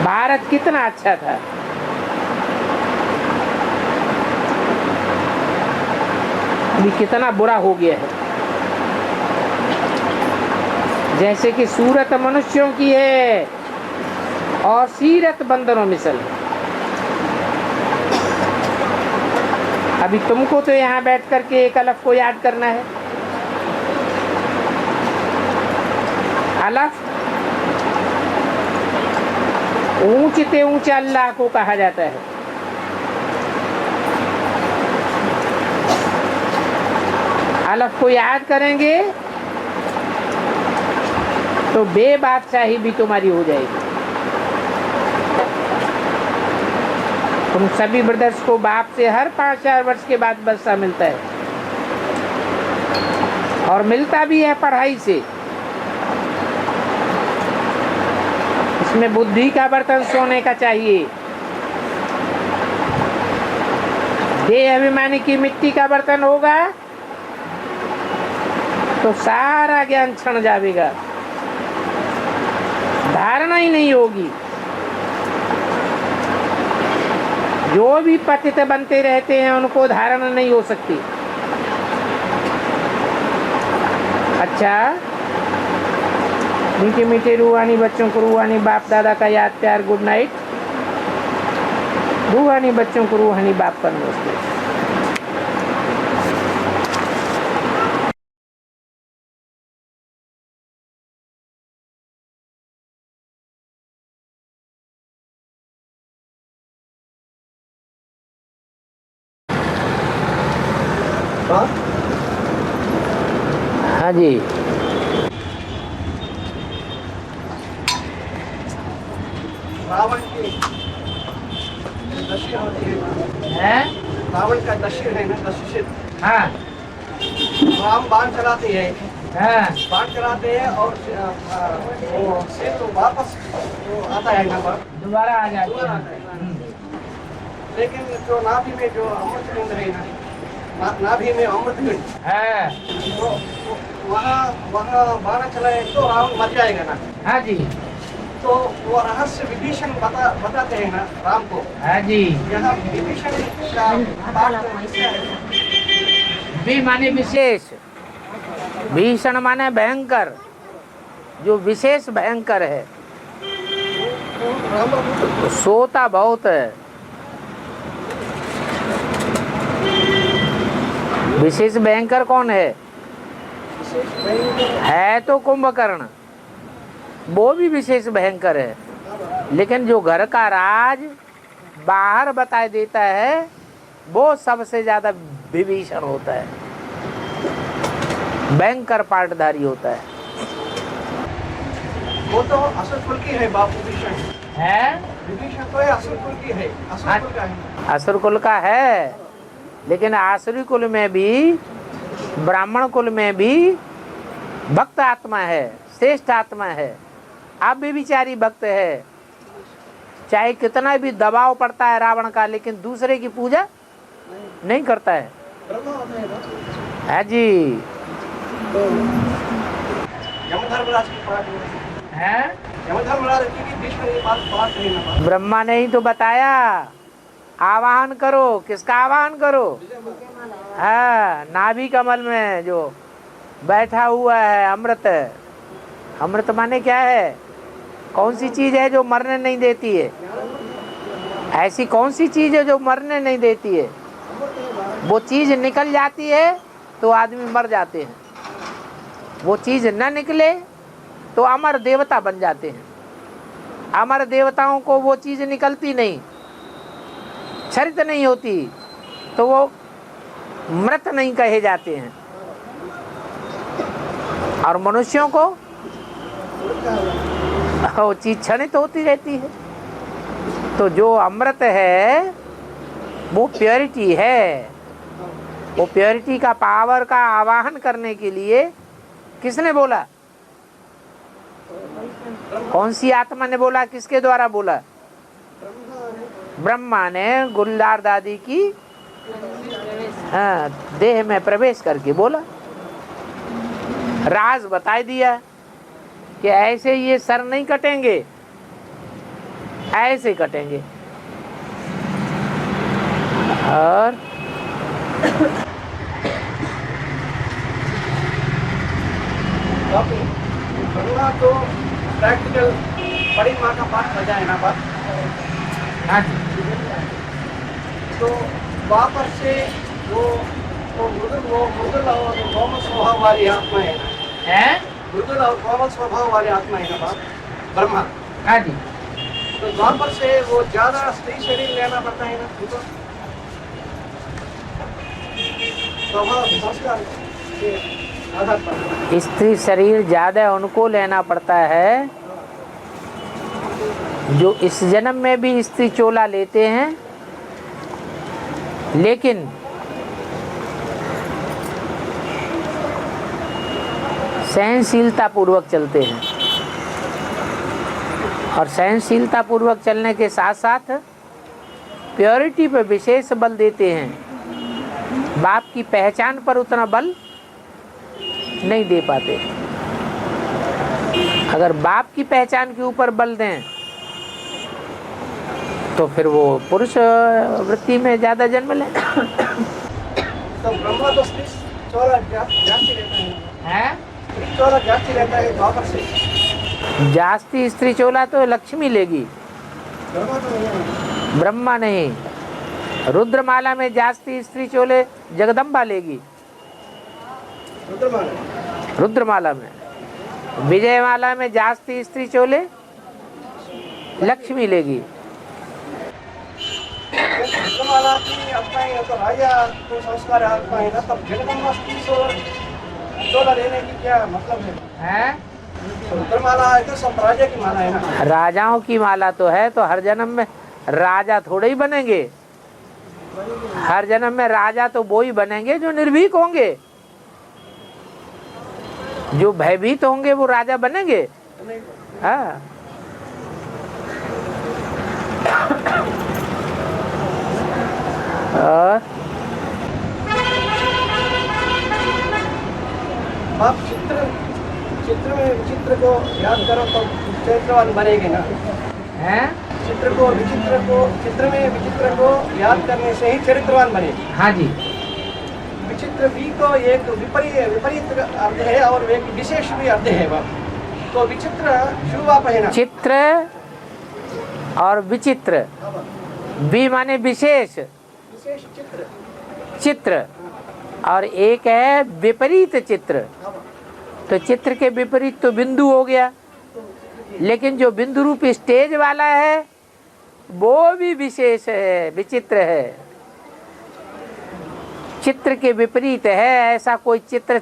भारत कितना अच्छा था, अभी कितना बुरा हो गया है। जैसे कि सूरत मनुष्यों की है और सीरत बंदरों मिसल। अभी तुमको तो यहाँ बैठ करके एक अलफ को याद करना है। अलफ ऊंचते ऊंचे अल्लाह को कहा जाता है। अलफ को याद करेंगे तो बेबादशाही भी तुम्हारी हो जाएगी। तुम सभी ब्रदर्स को बाप से हर 5-4 वर्ष के बाद बस्सा मिलता है और मिलता भी है पढ़ाई से। इसमें बुद्धि का बर्तन सोने का चाहिए। देह अभिमानी की मिट्टी का बर्तन होगा तो सारा ज्ञान क्षण जाएगा, धारणा ही नहीं होगी। जो भी पतित बनते रहते हैं उनको धारणा नहीं हो सकती। अच्छा, मीठे मीठे रूहानी बच्चों को रूहानी बाप दादा का याद प्यार गुड नाइट। रूहानी बच्चों को रूहानी बाप का नमस्ते। हाँ जी, रावण की दशा होती है। रावण का दशा है ना, दशा। हाँ राम बाण चलाते हैं, हाँ बाण चलाते हैं और वो से तो वापस वो आता है ना, दोबारा आ जाते दोबारा आता है। लेकिन जो नाभि में जो अमृत कुंड है ना, नाभि में अमृत कुंड, हाँ तो वहाँ बाण चलाए तो रावण मर जाएगा ना। हाँ जी, तो वो रहस्य विभीषण बताते हैं ना राम को। हाँ जी। यहाँ विभीषण का पाठ ऐसा है। भी माने विशेष, भीषण माने भयंकर, जो विशेष भयंकर है। सोता बहुत है। विशेष भयंकर कौन है? है तो कुंभकर्ण, वो भी विशेष भयंकर है। लेकिन जो घर का राज बाहर बताए देता है वो सबसे ज्यादा विभीषण होता है, भयंकर पाटधारी होता है। वो तो असुर कुल की है बाप विभीषण है, विभीषण तो असुर कुल की है, असुर कुल का है। असुर कुल का है, लेकिन आसुरी कुल में भी, ब्राह्मण कुल में भी भक्त आत्मा है, श्रेष्ठ आत्मा है। आप भी बेचारी भक्त है, चाहे कितना भी दबाव पड़ता है रावण का, लेकिन दूसरे की पूजा नहीं करता है। है जी। यमधर्मराज की पाठ है, यमधर्मराज की भी भीष्म ये बात नहीं ना। ब्रह्मा ने ही तो बताया, आवाहन करो। किसका आवाहन करो? हाँ, नाभि कमल में जो बैठा हुआ है अमृत। अमृत माने क्या है? कौन सी चीज है जो मरने नहीं देती है? ऐसी कौन सी चीज है जो मरने नहीं देती है? वो चीज निकल जाती है तो आदमी मर जाते हैं, वो चीज न निकले तो अमर देवता बन जाते हैं। अमर देवताओं को वो चीज निकलती नहीं, क्षरित नहीं होती, तो वो मृत नहीं कहे जाते हैं। और मनुष्यों को वो चीज क्षणित होती रहती है। तो जो अमृत है वो प्योरिटी है। वो प्योरिटी का पावर का आवाहन करने के लिए किसने बोला? कौन सी आत्मा ने बोला? किसके द्वारा बोला? ब्रह्मा ने गुलजार दादी की देह में प्रवेश करके बोला, राज बता दिया कि ऐसे ये सर नहीं कटेंगे, ऐसे कटेंगे। और ब्रह्मा तो प्रैक्टिकल बड़ी माँ का पाठ बजा है ना बात। हाँ जी। तो वापस से वो मृदुल और कोमल स्वभाव वाली आत्मा है ना, मृदुल और कोमल स्वभाव वाली आत्मा है ना बात, ब्रह्मा। हाँ जी। तो द्वापर से वो ज्यादा स्त्री शरीर लेना पड़ता है ना उनको, स्वभाव संस्कार के आधार पर स्त्री शरीर ज्यादा उनको लेना पड़ता है जो इस जन्म में भी स्त्री चोला लेते हैं, लेकिन सहनशीलता पूर्वक चलते हैं। और सहनशीलता पूर्वक चलने के साथ साथ प्योरिटी पर विशेष बल देते हैं। बाप की पहचान पर उतना बल नहीं दे पाते। अगर बाप की पहचान के ऊपर बल दें तो फिर वो पुरुष वृत्ति में ज्यादा जन्म लें। तो ब्रह्मा तो स्त्री चोला जास्ती रहता है, स्त्री चोला जास्ती रहता है द्वापर से। जास्ती स्त्री चोला तो लक्ष्मी लेगी, ब्रह्मा तो नहीं है। ब्रह्मा नहीं। रुद्रमाला में जास्ती स्त्री चोले जगदम्बा लेगी, रुद्रमाला में। विजयमाला में जास्ती स्त्री चोले लक्ष्मी लेगी। रुद्रमाला की आत्मा है तो राजा को संस्कार आत्मा है ना, तब जगदम्बा स्त्री चोला लेने की क्या मतलब है? रुद्रमाला है तो सब राजा की माला है ना। राजाओं की माला तो है, तो हर जन्म में राजा थोड़े ही बनेंगे। हर जन्म में राजा तो वो ही बनेंगे जो निर्भीक होंगे, जो भयभीत होंगे वो राजा बनेंगे। हाँ। और आप चित्र में विचित्र को याद करो तो चरित्रवान बनेंगे ना। हैं? चित्र में विचित्र को याद करने से ही चरित्रवान बनेगी। हाँ जी। विचित्र भी को एक विपरीत अर्थ है और एक विशेष भी अर्थ है। तो विचित्र शुरुआत है ना। चित्र और विचित्र, बी माने विशेष, चित्र, और एक है विपरीत चित्र। तो चित्र के विपरीत तो बिंदु हो गया, लेकिन जो बिंदु रूप स्टेज वाला है वो भी विशेष है, विचित्र है। चित्र के विपरीत है। ऐसा कोई चित्र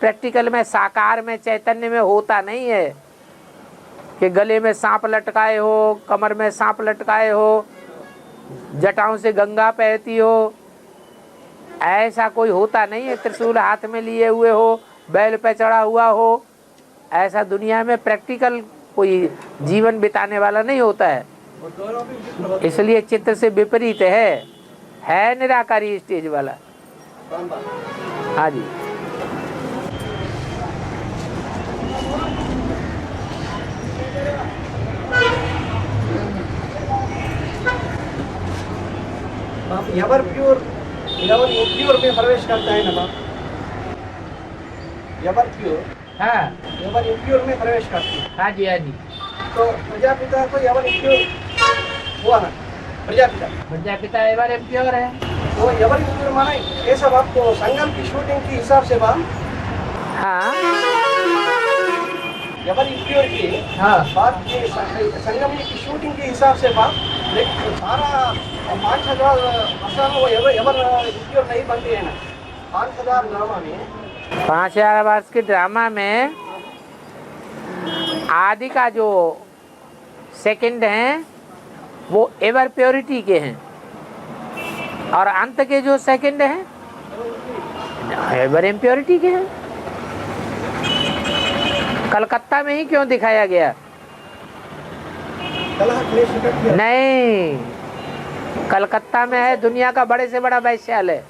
प्रैक्टिकल में, साकार में, चैतन्य में होता नहीं है कि गले में सांप लटकाए हो, कमर में सांप लटकाए हो, जटाओं से गंगा बहती हो। ऐसा कोई होता नहीं है। त्रिशूल हाथ में लिए हुए हो, बैल पे चढ़ा हुआ हो, ऐसा दुनिया में प्रैक्टिकल कोई जीवन बिताने वाला नहीं होता है। इसलिए चित्र से विपरीत है निराकारी स्टेज वाला। हाँ जी। एवर प्योर इम्प्योर में प्रवेश करता है ना बाप। एवर प्योर, हाँ, एवर इम्प्योर में प्रवेश करती है। हाँ जी, हाँ जी। तो प्रजापिता को एवर इम्प्योर हुआ ना। प्रजापिता प्रजापिता एवर इम्प्योर है। वो एवरी मुद्दर माना ये सब आपको संगम की शूटिंग के हिसाब से बाप हाँ एवरी इम्प्योरिटी हाँ बात की संगम की शूटिंग के हिसाब से बाप लेकिन सारा 5,000 वर्षा में वो एवर इम्प्योर नहीं बनती है ना 5,000 ड्रामा में 5,000 वर्ष के ड्रामा में आदि का जो सेकंड हैं वो एवर प्योरिटी के हैं और अंत के जो सेकंड हैं एवर इम्प्योरिटी के हैं। कलकत्ता में ही क्यों दिखाया गया? नहीं, कलकत्ता में है दुनिया का बड़े से बड़ा वैश्यालय।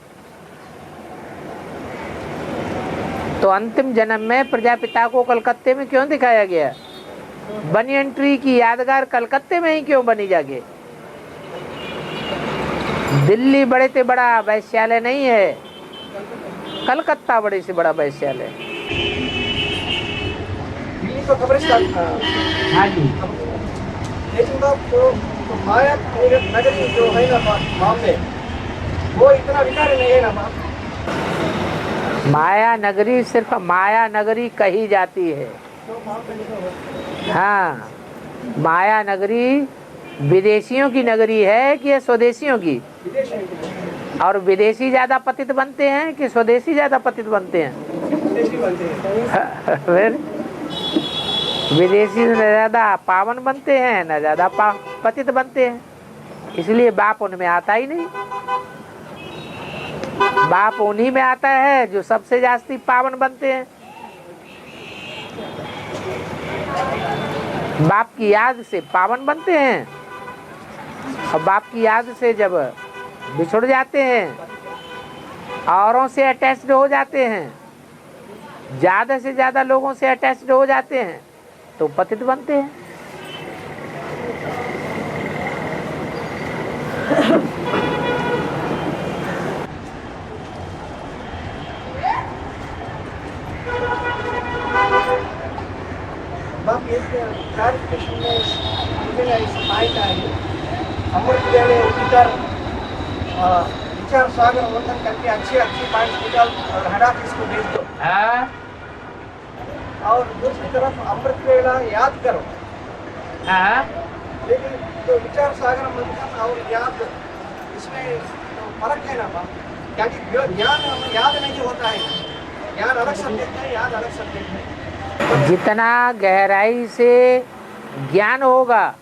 तो अंतिम जन्म में प्रजापिता को कलकत्ते में क्यों दिखाया गया? बनियन ट्री की यादगार कलकत्ते में ही क्यों बनी जाके? दिल्ली बड़े से बड़ा वैश्यालय नहीं है, कलकत्ता बड़े से बड़ा वैश्यालय। दिल्ली तो कब्रिस्तान हाँ जी। लेकिन तो माया नगरी जो है ना बॉम्बे वो इतना विकार नहीं है ना बाप। माया नगरी सिर्फ माया नगरी कही जाती है। हाँ, माया नगरी विदेशियों की नगरी है कि स्वदेशियों की? और विदेशी ज्यादा पतित बनते हैं कि स्वदेशी ज्यादा पतित बनते हैं? फिर विदेशी न ज्यादा पावन बनते हैं न ज्यादा पतित बनते हैं, इसलिए बाप उनमें आता ही नहीं। बाप उन्हीं में आता है जो सबसे जास्ती पावन बनते हैं। बाप की याद से पावन बनते हैं और बाप की याद से जब बिछुड़ जाते हैं, औरों से अटैच्ड हो जाते हैं, ज्यादा से ज्यादा लोगों से अटैच्ड हो जाते हैं तो पतित बनते हैं। बाप ये क्लारिफिकेशन में मुझे ना इस मायका है अमृत वेले उठकर विचार सागर मंथन करके अच्छे पॉइंट्स निकाल और हेड ऑफिस को भेज दो। और दूसरी तरफ अमृत वेला याद करो। लेकिन तो विचार सागर मंथन और याद इसमें तो फर्क है ना बाप, क्योंकि ज्ञान याद नहीं होता है, ज्ञान अलग सब्जेक्ट है, याद अलग सब्जेक्ट है। जितना गहराई से ज्ञान होगा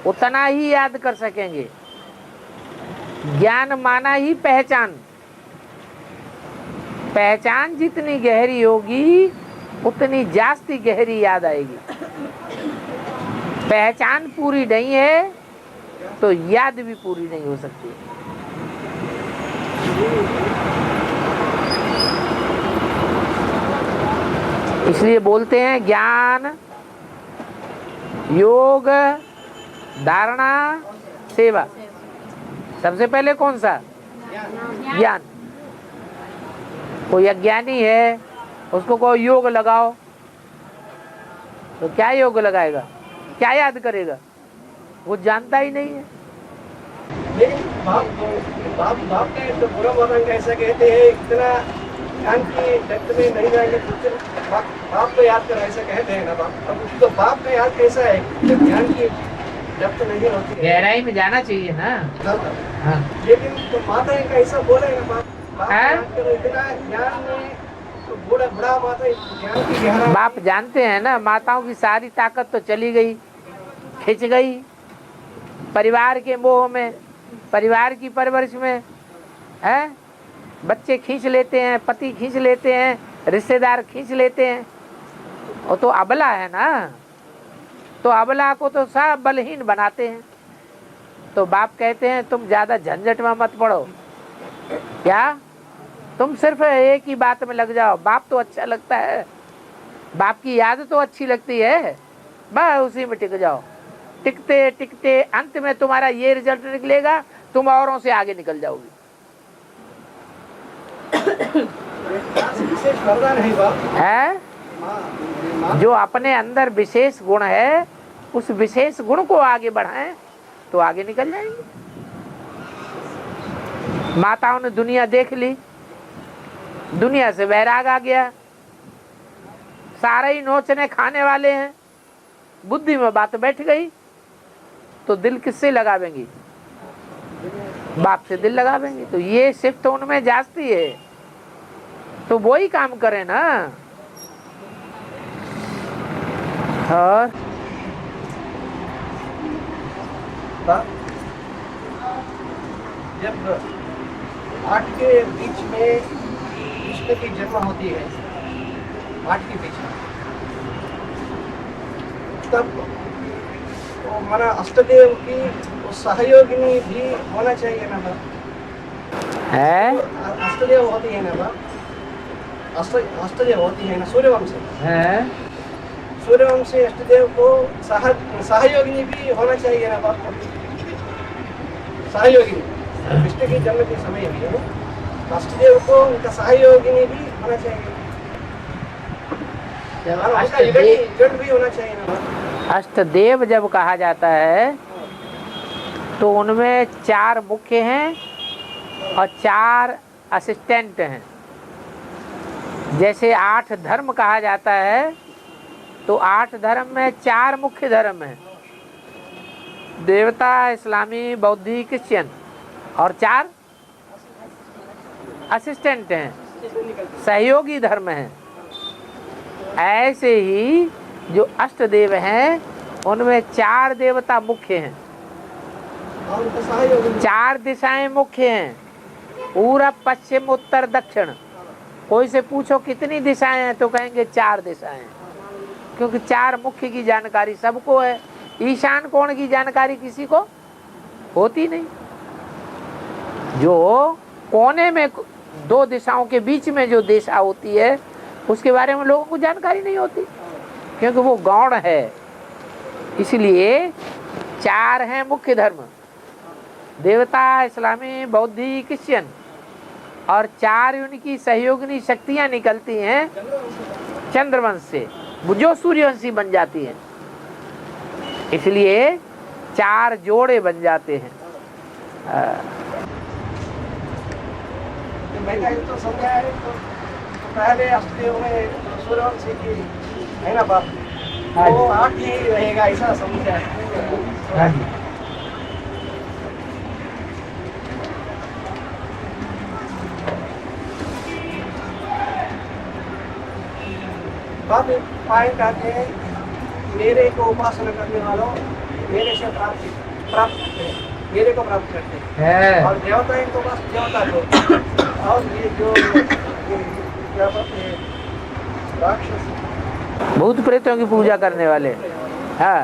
उतना ही याद कर सकेंगे। ज्ञान माना ही पहचान, पहचान जितनी गहरी होगी उतनी जास्ती गहरी याद आएगी। पहचान पूरी नहीं है तो याद भी पूरी नहीं हो सकती। इसलिए बोलते हैं ज्ञान, योग, धारणा, सेवा। सबसे पहले कौन सा? ज्ञान। कोई अज्ञानी है उसको कहो योग लगाओ तो क्या योग लगाएगा, क्या याद करेगा? वो जानता ही नहीं है। लेकिन बाप के तो बुरा मदन कैसे कहते हैं इतना ज्ञान की डेप्थ में नहीं जाएंगे तो फिर बाप को याद करो ऐसा कहते हैं ना बाप। अब तो बाप का याद कैसा है जब ज्ञान की डेप्थ नहीं होती है, गहराई में जाना चाहिए ना। हाँ। लेकिन तो माता का ऐसा बोलेगा बाप इतना ज्ञान में तो बड़ा माता ज्ञान की गहराई। बाप जानते हैं ना माताओं की सारी ताकत तो चली गई, खिंच गई परिवार के मोह में, परिवार की परवरिश में है। बच्चे खींच लेते हैं, पति खींच लेते हैं, रिश्तेदार खींच लेते हैं। वो तो अबला है ना, तो अबला को तो सब बलहीन बनाते हैं। तो बाप कहते हैं तुम ज्यादा झंझट में मत पड़ो, क्या तुम सिर्फ एक ही बात में लग जाओ। बाप तो अच्छा लगता है, बाप की याद तो अच्छी लगती है, बस उसी में टिक जाओ। टिकते टिकते अंत में तुम्हारा ये रिजल्ट निकलेगा, तुम औरों से आगे निकल जाओगे। है जो अपने अंदर विशेष गुण है उस विशेष गुण को आगे बढ़ाएं तो आगे निकल जाएंगे। माताओं ने दुनिया देख ली, दुनिया से वैराग आ गया, सारे ही नोचने खाने वाले हैं, बुद्धि में बात बैठ गई, तो दिल किससे लगावेंगी? बाप से दिल लगावेंगे। तो ये सिर्फ तो उनमें जास्ती है, तो वो ही काम करे ना। और जब आठ के बीच में कृष्ण की जन्म होती है, आठ के बीच में, तब तो माना अष्टदेव की सहयोगिनी भी होना चाहिए ना बाप? है अष्टदेव होती है ना बाप? अष्टदेव होती है ना सूर्यवंश है सूर्यवंश से अष्टदेव को सहयोगिनी भी होना चाहिए ना बाप? सहयोगिनी कृष्ण के जन्म के समय में अष्टदेव को उनका सहयोगिनी भी होना चाहिए, युगल भी होना चाहिए ना। अष्टदेव जब कहा जाता है तो उनमें 4 मुख्य हैं और 4 असिस्टेंट हैं। जैसे 8 धर्म कहा जाता है तो 8 धर्म में 4 मुख्य धर्म हैं, देवता, इस्लामी, बौद्धी, क्रिश्चियन, और 4 असिस्टेंट हैं, सहयोगी धर्म हैं। ऐसे ही जो अष्टदेव हैं उनमें 4 देवता मुख्य हैं, 4 दिशाएं मुख्य हैं, पूरब, पश्चिम, उत्तर, दक्षिण। कोई से पूछो कितनी दिशाएं हैं तो कहेंगे 4 दिशाएं, क्योंकि 4 मुख्य की जानकारी सबको है। ईशान कोण की जानकारी किसी को होती नहीं। जो कोने में 2 दिशाओं के बीच में जो दिशा होती है उसके बारे में लोगों को जानकारी नहीं होती, क्योंकि वो गौण है। इसलिए 4 हैं मुख्य धर्म, देवता, इस्लामी, बौद्धी, क्रिश्चियन, और 4 उनकी सहयोगिनी शक्तियां निकलती हैं चंद्रवंश से, जो सूर्यवंशी बन जाती हैं। इसलिए 4 जोड़े बन जाते हैं। मैंने तो समझा है, तो पहले अष्टदेव में सूर्यवंशी की है ना बाप, वो 8 ही रहेगा ऐसा समझा है। बाप पॉइंट आते हैं, मेरे को उपासना करने वालों मेरे से प्राप्त करते हैं, मेरे को प्राप्त करते हैं। और देवता इनको बस देवता को, और ये जो क्या बोलते हैं राक्षस, भूत प्रेतों की पूजा करने वाले। हाँ,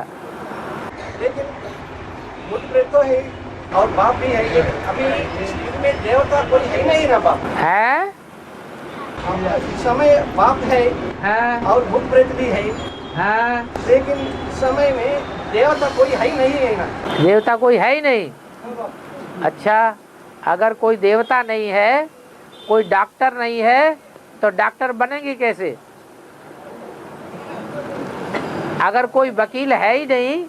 लेकिन भूत प्रेत तो है और बाप भी है, लेकिन अभी इस युग में देवता कोई है नहीं ना बाप है, इस समय बाप है और भूत प्रेत भी है, लेकिन इस समय में देवता कोई है ही नहीं है ना। देवता कोई है ही नहीं। अच्छा, अगर कोई देवता नहीं है, कोई डॉक्टर नहीं है, तो डॉक्टर बनेंगे कैसे? अगर कोई वकील है ही नहीं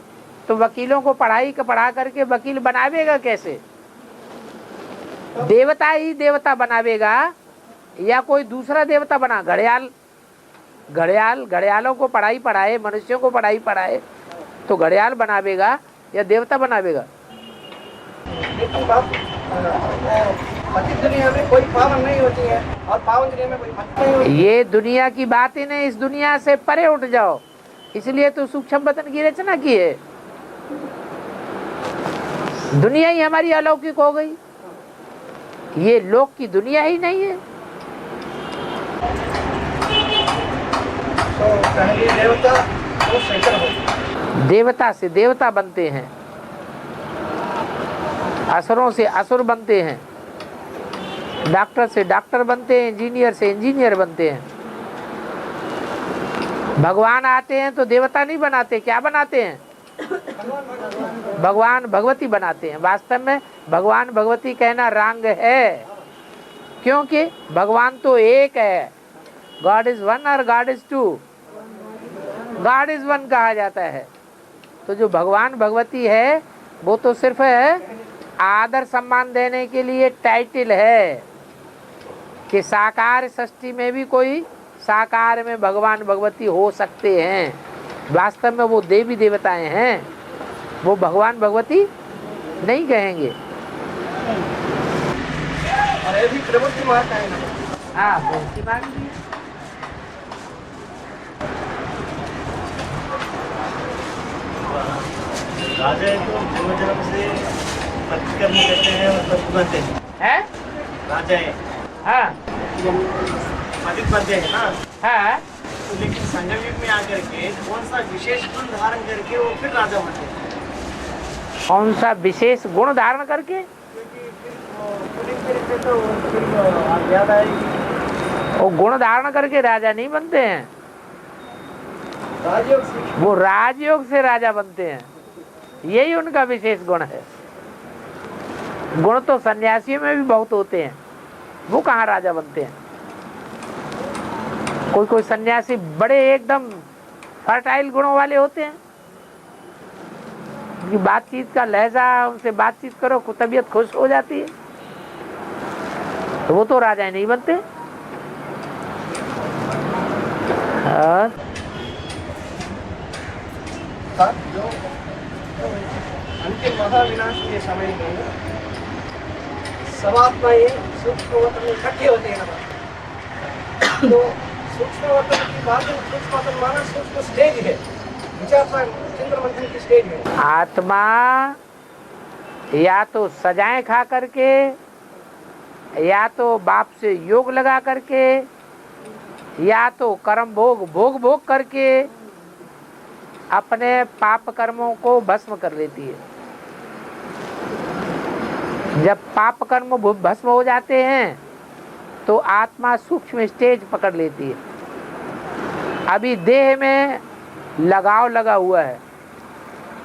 तो वकीलों को पढ़ा करके वकील बनावेगा कैसे? देवता ही देवता बनावेगा या कोई दूसरा देवता बना? घड़ियालों को पढ़ाए, मनुष्यों को पढ़ाए तो घड़ियाल बनावेगा या देवता बनावेगा? लेकिन बाप पतित दुनिया में कोई पावन नहीं होती है और पावन दुनिया में कोई पतित नहीं होती। ये दुनिया की बात ही नहीं, इस दुनिया से परे उठ जाओ। इसलिए तो सूक्ष्म वतन की रचना की है। दुनिया ही हमारी अलौकिक हो गई, ये लोक की दुनिया ही नहीं है। तो पहले देवता वो शंकर हो, देवता से देवता बनते हैं, असुरों से असुर बनते हैं, डॉक्टर से डॉक्टर बनते हैं, इंजीनियर से इंजीनियर बनते हैं। भगवान आते हैं तो देवता नहीं बनाते, क्या बनाते हैं? भगवान भगवती बनाते हैं। वास्तव में भगवान भगवती कहना रंग है, क्योंकि भगवान तो एक है। गॉड इज वन और God is two. God is one कहा जाता है, तो जो भगवान भगवती है वो तो सिर्फ है आदर सम्मान देने के लिए टाइटल है कि साकार सृष्टि में भी कोई साकार में भगवान भगवती हो सकते हैं। वास्तव में वो देवी देवताएं हैं, वो भगवान भगवती नहीं कहेंगे। और ये भी प्रवृत्ति माता है ना। हाँ, प्रवृत्ति मार्ग भी है। राजा तो जन्म जन्म से पति कर्म करते हैं और पति बनते हैं। राजा है, हाँ पति बनते हैं ना। हाँ, तो लेकिन संगम युग में आकर के कौन सा विशेष गुण धारण करके वो फिर राजा बनते हैं? कौन सा विशेष गुण धारण करके? क्योंकि फिर पुलिस तरीके तो फिर आप याद आएगी। वो गुण धारण करके राजा नहीं बनते हैं, राजयोग से वो राजयोग से राजा बनते हैं। यही उनका विशेष गुण है। गुण तो सन्यासियों में भी बहुत होते हैं, वो कहाँ राजा बनते हैं। कोई कोई सन्यासी बड़े एकदम फर्टाइल गुणों वाले होते हैं, उनकी बातचीत का लहजा, उनसे बातचीत करो तबीयत खुश हो जाती है, तो वो तो राजा नहीं बनते। और जो अंतिम महाविनाश के समय में सब आत्माएं सूक्ष्म वतन में इकट्ठी होती है ना। तो सूक्ष्म वतन की बात है, सूक्ष्म वतन माना सूक्ष्म स्टेज है, विचार चिंतन मंथन की स्टेज है। आत्मा या तो सजाएं खा करके, या तो बाप से योग लगा करके, या तो कर्म भोग भोग करके अपने पाप कर्मों को भस्म कर लेती है। जब पाप कर्म भस्म हो जाते हैं तो आत्मा सूक्ष्म स्टेज पकड़ लेती है। अभी देह में लगाव लगा हुआ है,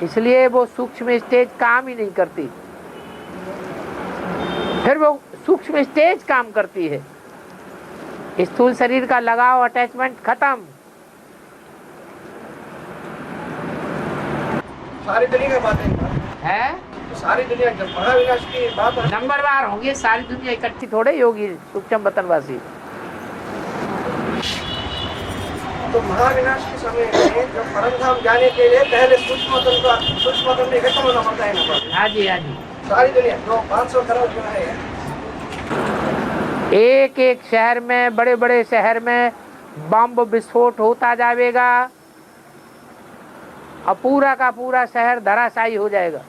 इसलिए वो सूक्ष्म स्टेज काम ही नहीं करती। फिर वो सूक्ष्म स्टेज काम करती है। स्थूल शरीर का लगाव, अटैचमेंट खत्म। सारी दुनिया की बातें है तो सारी दुनिया जब महाविनाश की बात है, नंबरवार होंगे, सारी दुनिया इकट्ठी थोड़े ही होगी सूक्ष्म वतनवासी। तो महाविनाश के समय में जब परमधाम जाने के लिए पहले सूक्ष्म वतन में इकट्ठा होना पड़ता है ना। हाँ जी, हाँ जी। सारी दुनिया जो 500 करोड़ जो है, एक एक शहर में, बड़े बड़े शहर में बम विस्फोट होता जाएगा और पूरा का पूरा शहर धराशायी हो जाएगा,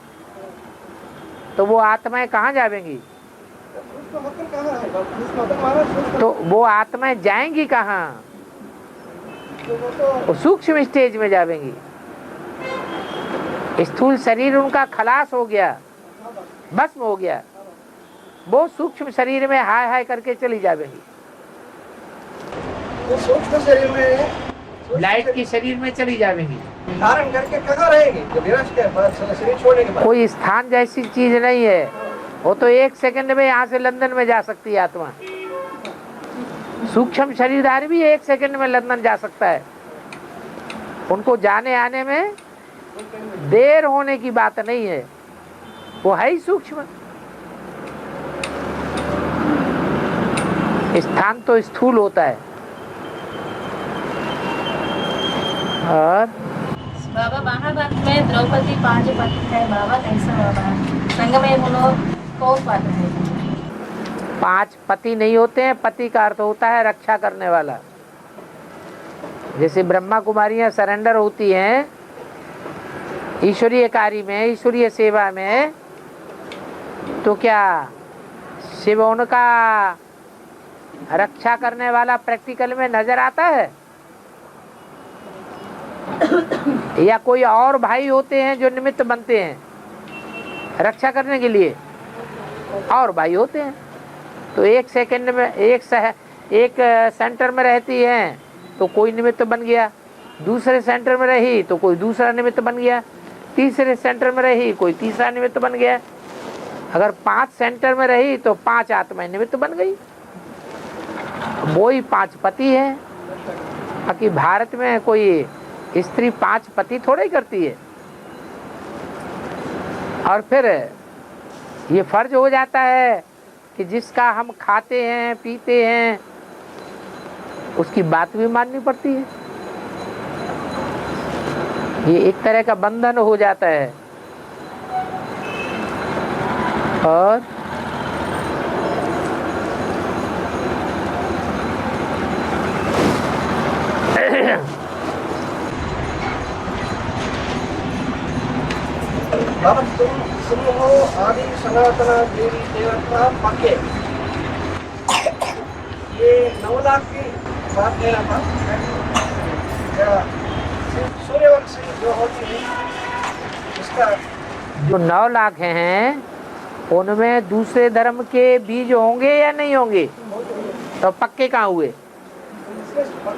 तो वो आत्माएं कहाँ जाएंगी? सूक्ष्म वतन कहाँ है? सूक्ष्म वतन माना सूक्ष्म, तो वो आत्माएं जाएंगी कहाँ? तो वो सूक्ष्म स्टेज में जाएंगी। स्थूल शरीर उनका खलास हो गया, भस्म हो गया, वो सूक्ष्म शरीर में हाय हाय करके चली जाएंगी। वो सूक्ष्म शरीर में लाइट की शरीर में चली जाएंगी। धारण करके कहाँ रहेगी जब विनाश के बाद, शरीर छोड़ने के बाद? कोई स्थान जैसी चीज नहीं है, वो तो एक सेकंड में यहाँ से लंदन में जा सकती है आत्मा। सूक्ष्म शरीरधारी भी एक सेकंड में लंदन जा सकता है। उनको जाने आने में देर होने की बात नहीं है, वो है ही सूक्ष्म। स्थान तो स्थूल होता है। और बाबा महाभारत में द्रौपदी 5 पति है बाबा, कैसा बाबा संग में बोलो कौन बात है? 5 पति नहीं होते हैं। पति का अर्थ होता है रक्षा करने वाला। जैसे ब्रह्मा कुमारियां सरेंडर होती हैं ईश्वरीय कार्य में, ईश्वरीय सेवा में, तो क्या शिव उनका रक्षा करने वाला प्रैक्टिकल में नजर आता है? या कोई और भाई होते हैं जो निमित्त बनते हैं रक्षा करने के लिए, और भाई होते हैं। तो एक सेकंड में एक सेंटर में रहती हैं तो कोई निमित्त बन गया, दूसरे सेंटर में रही तो कोई दूसरा निमित्त बन गया, तीसरे सेंटर में रही कोई तीसरा निमित्त बन गया। अगर 5 सेंटर में रही तो 5 आत्माएं निमित्त बन गई। वो ही 5 पति है। बाकी भारत में कोई स्त्री 5 पति थोड़ा ही करती है। और फिर ये फर्ज हो जाता है कि जिसका हम खाते हैं पीते हैं उसकी बात भी माननी पड़ती है। ये एक तरह का बंधन हो जाता है। और बाबा तुम हो आदि सनातन देवी देवता पक्के। ये 9 लाख की बात है ना? सूर्यवंशी जो होती है इसका जो 9 लाख हैं उनमें दूसरे धर्म के बीज होंगे या नहीं होंगे? तो पक्के कहाँ हुए?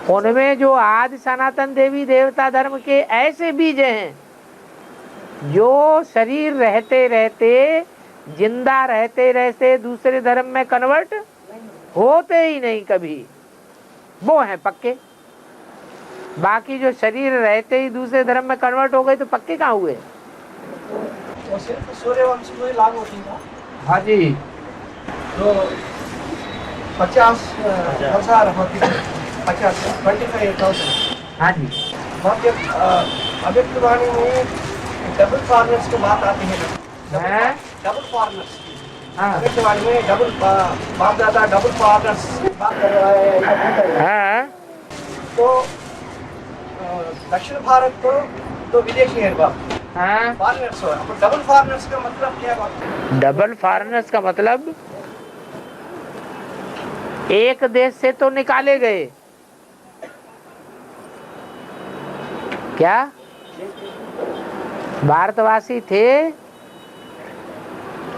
उनमें जो आदि सनातन देवी देवता धर्म के ऐसे बीज हैं जो शरीर रहते रहते जिंदा रहते रहते दूसरे धर्म में कन्वर्ट होते ही नहीं कभी, वो हैं पक्के। बाकी जो शरीर रहते ही दूसरे धर्म में कन्वर्ट हो गए तो पक्के कहाँ हुए? वो सिर्फ सूर्यवंश में लागू होती था। हाँ जी, जो 50,000 होती थी, 25,000। हाँ जी, अभिव्यक्तवाणी में डबल फॉरनर्स की बात आती है ना? डबल फॉरनर्स हाँ अभिव्यक्तवाणी में डबल बाप दादा डबल फॉरनर्स बात कर रहा है। हाँ। तो दक्षिण भारत तो विदेशी है बाप, हाँ, फॉरनर्स हो। अब डबल फॉरनर्स का मतलब क्या बात? डबल फॉरेनर्स का मतलब एक देश से तो निकाले गए, क्या भारतवासी थे?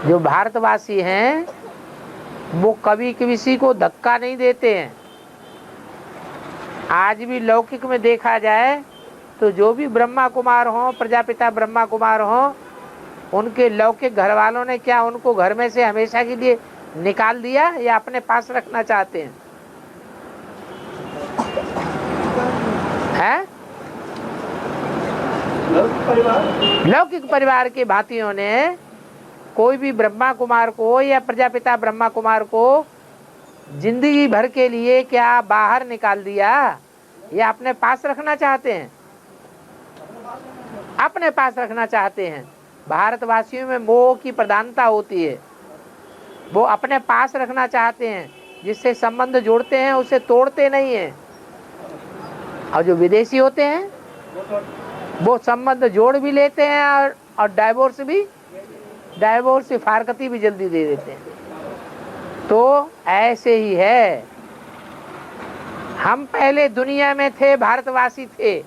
जो भारतवासी हैं वो कभी किसी को धक्का नहीं देते हैं। आज भी लौकिक में देखा जाए तो जो भी ब्रह्मा कुमार हों, प्रजापिता ब्रह्मा कुमार हों, उनके लौकिक घर वालों ने क्या उनको घर में से हमेशा के लिए निकाल दिया या अपने पास रखना चाहते हैं? लौकिक परिवार के भांतियों ने कोई भी ब्रह्मा कुमार को या प्रजापिता ब्रह्मा कुमार को जिंदगी भर के लिए क्या बाहर निकाल दिया या अपने पास रखना चाहते हैं? अपने पास रखना चाहते हैं। भारतवासियों में मोह की प्रधानता होती है, वो अपने पास रखना चाहते हैं, जिससे संबंध जोड़ते हैं उसे तोड़ते नहीं हैं। और जो विदेशी होते हैं वो संबंध जोड़ भी लेते हैं और डाइवोर्स फारकती भी जल्दी दे देते हैं। तो ऐसे ही है, हम पहले दुनिया में थे, भारतवासी थे,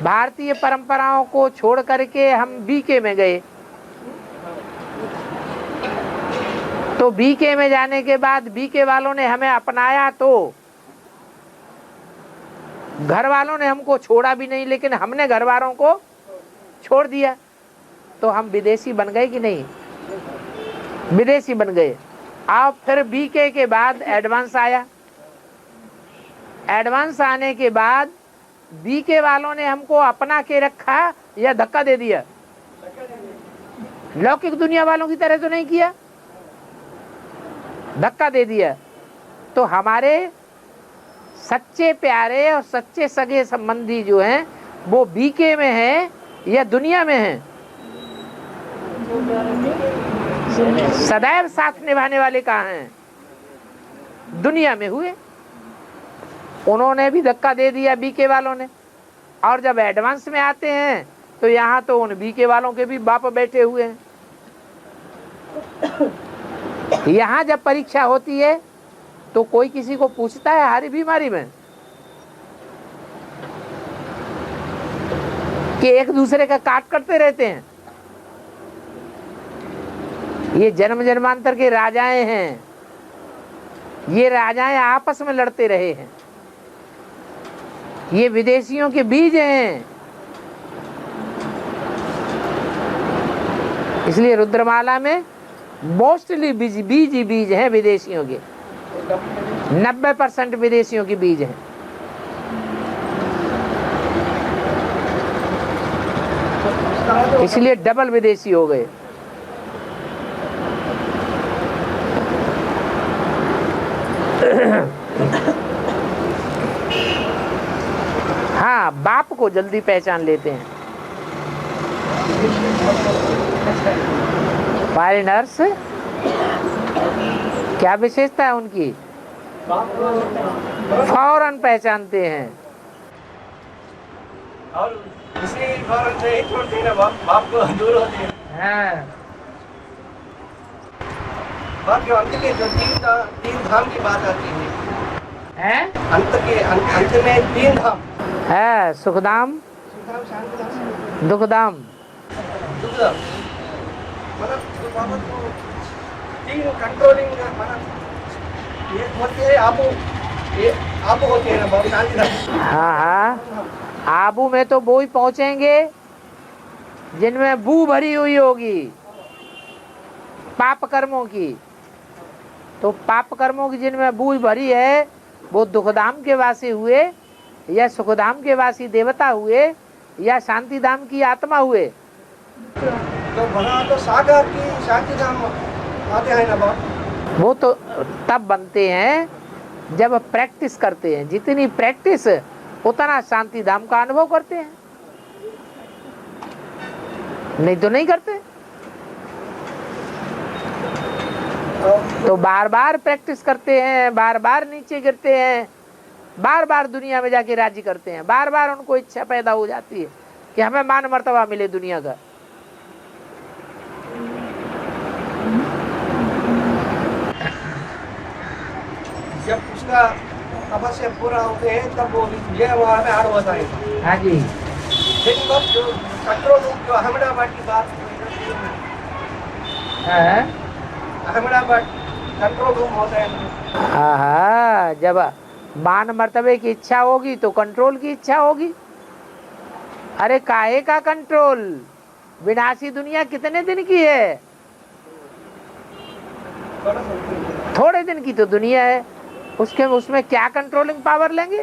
भारतीय परंपराओं को छोड़ करके हम बीके में गए। तो बीके में जाने के बाद बीके वालों ने हमें अपनाया, तो घर वालों ने हमको छोड़ा भी नहीं, लेकिन हमने घर वालों को छोड़ दिया। तो हम विदेशी बन गए कि नहीं? विदेशी बन गए। अब फिर बीके के बाद एडवांस आया। एडवांस आने के बाद बीके वालों ने हमको अपना के रखा या धक्का दे दिया? लौकिक दुनिया वालों की तरह तो नहीं किया, धक्का दे दिया। तो हमारे सच्चे प्यारे और सच्चे सगे संबंधी जो हैं वो बीके में हैं या दुनिया में हैं? सदैव साथ निभाने वाले कहाँ हैं? दुनिया में हुए। उन्होंने भी धक्का दे दिया बीके वालों ने। और जब एडवांस में आते हैं तो यहाँ तो उन बीके वालों के भी बाप बैठे हुए हैं। यहाँ जब परीक्षा होती है तो कोई किसी को पूछता है हरी बीमारी में कि एक दूसरे का काट करते रहते हैं? ये जन्म जन्मांतर के राजाएं हैं, ये राजाएं आपस में लड़ते रहे हैं, ये विदेशियों के बीज हैं। इसलिए रुद्रमाला में मोस्टली बीज हैं विदेशियों के, 90% विदेशियों के बीज हैं। इसलिए डबल विदेशी हो गए। हाँ, बाप को जल्दी पहचान लेते हैं। फॉरेनर्स क्या विशेषता है उनकी? फौरन पहचानते हैं। और इसी कारण से ही छोड़ते हैं ना बाप को दूर होते हैं। हाँ। बाप जो अंत के जो तीन धाम की बात आती है, अंत में तीन धाम है, सुखधाम, सुखधाम, शांतिधाम, दुखधाम। दुखधाम। मतलब तो बाबा को तीन कंट्रोलिंग मतलब ये होते हैं आप होते हैं ना बाबा शांतिधाम। हाँ हाँ, आबू में तो वो ही पहुंचेंगे जिनमें बू भरी हुई होगी पाप कर्मों की। तो पाप कर्मों की जिनमें बू भरी है वो दुखधाम के वासी हुए, या सुखधाम के वासी देवता हुए, या शांतिधाम की आत्मा हुए। तो वहाँ तो सागर की शांतिधाम आते हैं ना बाप। वो तो तब बनते हैं जब प्रैक्टिस करते हैं। जितनी प्रैक्टिस उतना शांति धाम का अनुभव करते हैं, नहीं तो नहीं करते। तो बार बार प्रैक्टिस करते हैं, बार बार नीचे गिरते हैं, बार बार दुनिया में जाके राज्य करते हैं, बार बार उनको इच्छा पैदा हो जाती है कि हमें मान मर्तबा मिले दुनिया का। जब उसका तपस्या पूरा होते हैं तब वो ये वहाँ में हार होता है। हाँ जी। लेकिन बस जो कंट्रोल रूम जो अहमदाबाद की बात हाँ अहमदाबाद कंट्रोल रूम होता है। हाँ, जब मान मर्तबे की इच्छा होगी तो कंट्रोल की इच्छा होगी। अरे काहे का कंट्रोल? विनाशी दुनिया कितने दिन की है? थोड़े दिन की तो दुनिया है, उसमें क्या कंट्रोलिंग पावर लेंगे?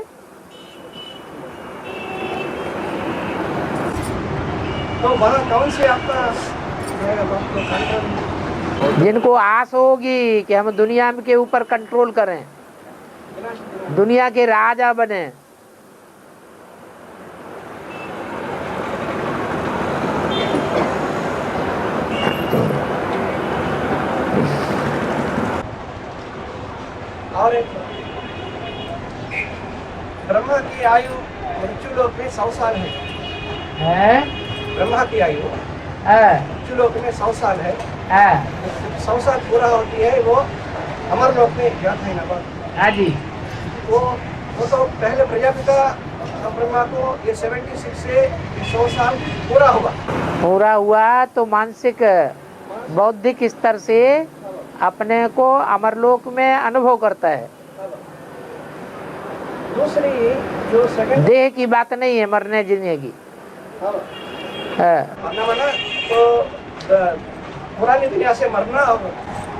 तो वहाँ कौन से आपका जिनको आस होगी कि हम दुनिया के ऊपर कंट्रोल करें, दुनिया के राजा बने, और एक ब्रह्मा की आयु मृत्यु लोक में 100 साल है। ब्रह्मा की आयु मृत्यु लोक में 100 साल है। 100 साल पूरा होती है वो अमर लोक में जाता है ना बात। हाँ जी। वो तो पहले प्रजापिता ब्रह्मा को ये 76 से 100 साल पूरा हुआ तो मानसिक बौद्धिक स्तर से अपने को अमरलोक में अनुभव करता है। दूसरी जो सेकंड देह की बात नहीं है, मरने जीने की। मरना तो पुरानी दुनिया से मरना और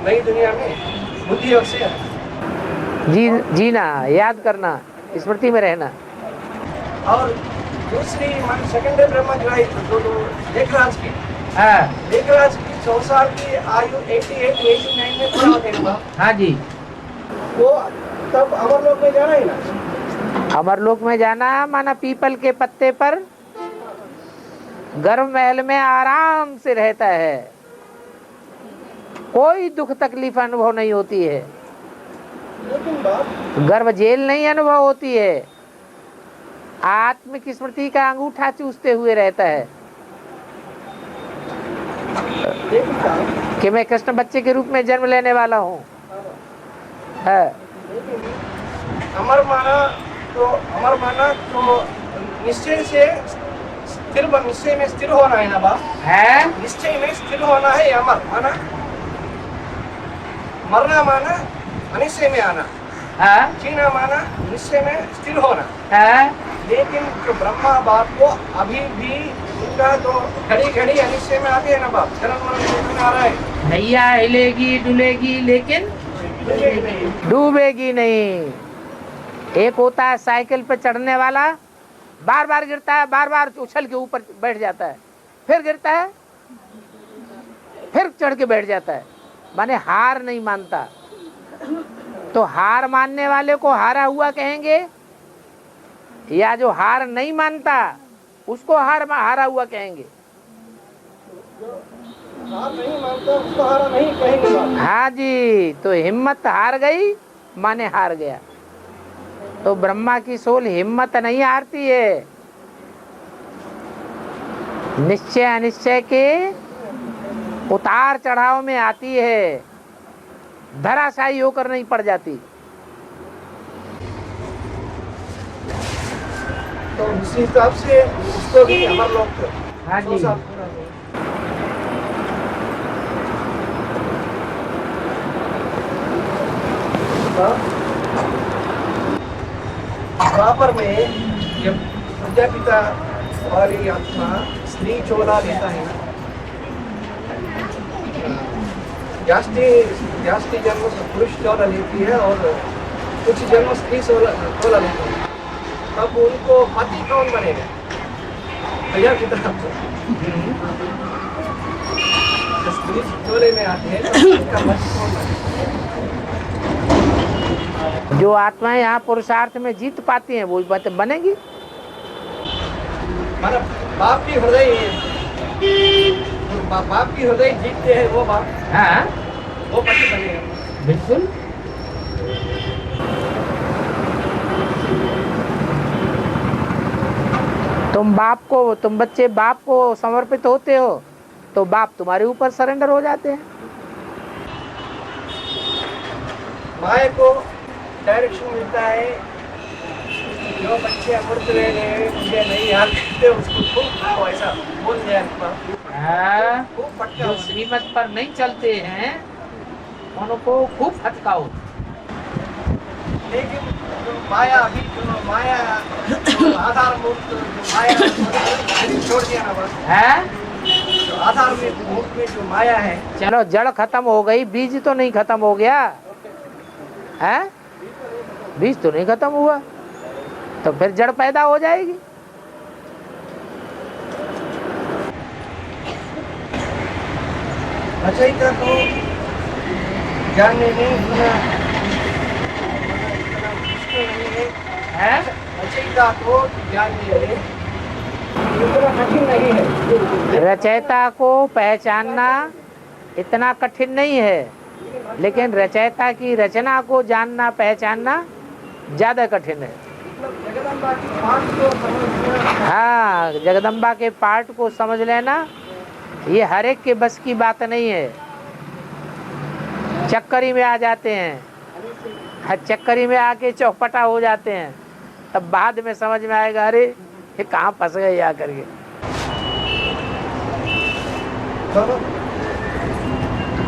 नई दुनिया में बुद्धि योग से जीना, याद करना, स्मृति में रहना। और दूसरी सेकेंडरी ब्रह्मा जो है लेखराज की 100 साल की आयु 88-89 में पूरा होते हैं। हाँ जी। वो तब अमरलोक में जाना है ना। अमरलोक में जाना माना पीपल के पत्ते पर गर्भ महल में आराम से रहता है, कोई दुख तकलीफ अनुभव नहीं होती है। गर्भ जेल नहीं अनुभव होती है। आत्म की स्मृति का अंगूठा चूसते हुए रहता है कि मैं कृष्ण बच्चे के रूप में जन्म लेने वाला हूँ। अमर माना तो निश्चय से निश्चय में स्थिर होना है ना बाप। निश्चय में स्थिर होना है। अमर माना मरना माना अनिश्चय में आना। जीना माना निश्चय में स्थिर होना। लेकिन जो ब्रह्मा बाप को अभी भी उनका तो घड़ी घड़ी अनिश्चय में आते है ना बाप। जन्म मरण में आ रहा है। नैया हिलेगी डुलेगी लेकिन डूबेगी नहीं। एक होता है साइकिल पे चढ़ने वाला, बार बार गिरता है, बार बार उछल के ऊपर बैठ जाता है, फिर गिरता है, फिर चढ़ के बैठ जाता है, माने हार नहीं मानता। तो हार मानने वाले को हारा हुआ कहेंगे, या जो हार नहीं मानता उसको हारा हुआ कहेंगे? हार नहीं मानता उसको हारा नहीं कहेंगे बाप। हाँ जी, तो हिम्मत हार गई माने हार गया। तो ब्रह्मा की सोल हिम्मत नहीं हारती है, निश्चय अनिश्चय के उतार चढ़ाव में आती है, धराशायी होकर नहीं पड़ जाती। तो उसी हिसाब से उसको भी अमर लोग हाँ जी। द्वापर में जब प्रजापिता वाली आत्मा स्त्री चोला लेता है, जास्ती जन्म पुरुष चोला लेती है और कुछ जन्म स्त्री चोला लेती है, तब उनको पति कौन बनेगा? प्रजापिता स्त्री चोले में आते हैं तो उनका पति कौन बनेगा? जो आत्माएं यहाँ पुरुषार्थ में जीत पाती हैं वो बातें बनेगी। मतलब बाप की हृदय जीतते हैं वो बाप, हाँ वो पति बनेगा। बिल्कुल। तुम बच्चे बाप को समर्पित होते हो तो बाप तुम्हारे ऊपर सरेंडर हो जाते हैं। माया को डायरेक्शन मिलता है, जो बच्चे अमृत वेले मुझे नहीं याद करते उसको खूब खाओ, ऐसा बोल दिया खूब फटका। जो श्रीमत पर नहीं चलते हैं उनको खूब फटकाओ। लेकिन जो माया अभी जो आधार मूर्त माया छोड़ दिया ना बस है जो आधार मूर्त में जो माया है। चलो जड़ खत्म हो गई, बीज तो नहीं खत्म हो गया है? बीज तो नहीं खत्म हुआ, तो फिर जड़ पैदा हो जाएगी। रचयिता को जानने में है रचयिता को जानने में इतना कठिन नहीं है। रचयिता को पहचानना इतना कठिन नहीं है, लेकिन रचयिता की रचना को जानना पहचानना ज्यादा कठिन है। जगदम्बा की पाठ को समझना, हाँ, जगदम्बा के पार्ट को समझ लेना ये हर एक के बस की बात नहीं है। चक्करी में आ जाते हैं, चक्करी में आके चौपटा हो जाते हैं, तब बाद में समझ में आएगा अरे ये कहाँ फंस गए आकर के।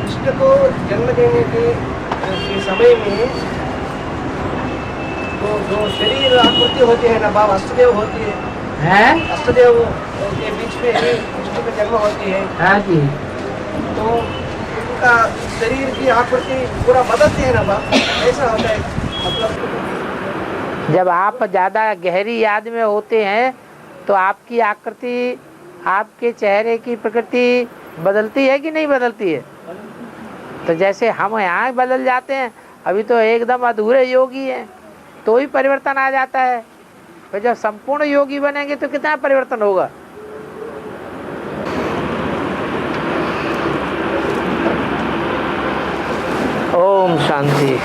कृष्ण को जन्म देने के समय में तो जो शरीर आकृति होती है ना बाबा, अष्टदेव होती है, अष्टदेव के बीच में ही कृष्ण का जन्म होती है। हाँ जी। तो उनका शरीर की आकृति पूरा बदलती है ना बाप, ऐसा होता है। मतलब जब आप ज्यादा गहरी याद में होते हैं तो आपकी आकृति, आपके चेहरे की प्रकृति बदलती है कि नहीं बदलती है? तो जैसे हम यहाँ बदल जाते हैं, अभी तो एकदम अधूरे योगी हैं तो ही परिवर्तन आ जाता है, फिर जब संपूर्ण योगी बनेंगे तो कितना परिवर्तन होगा। ओम शांति।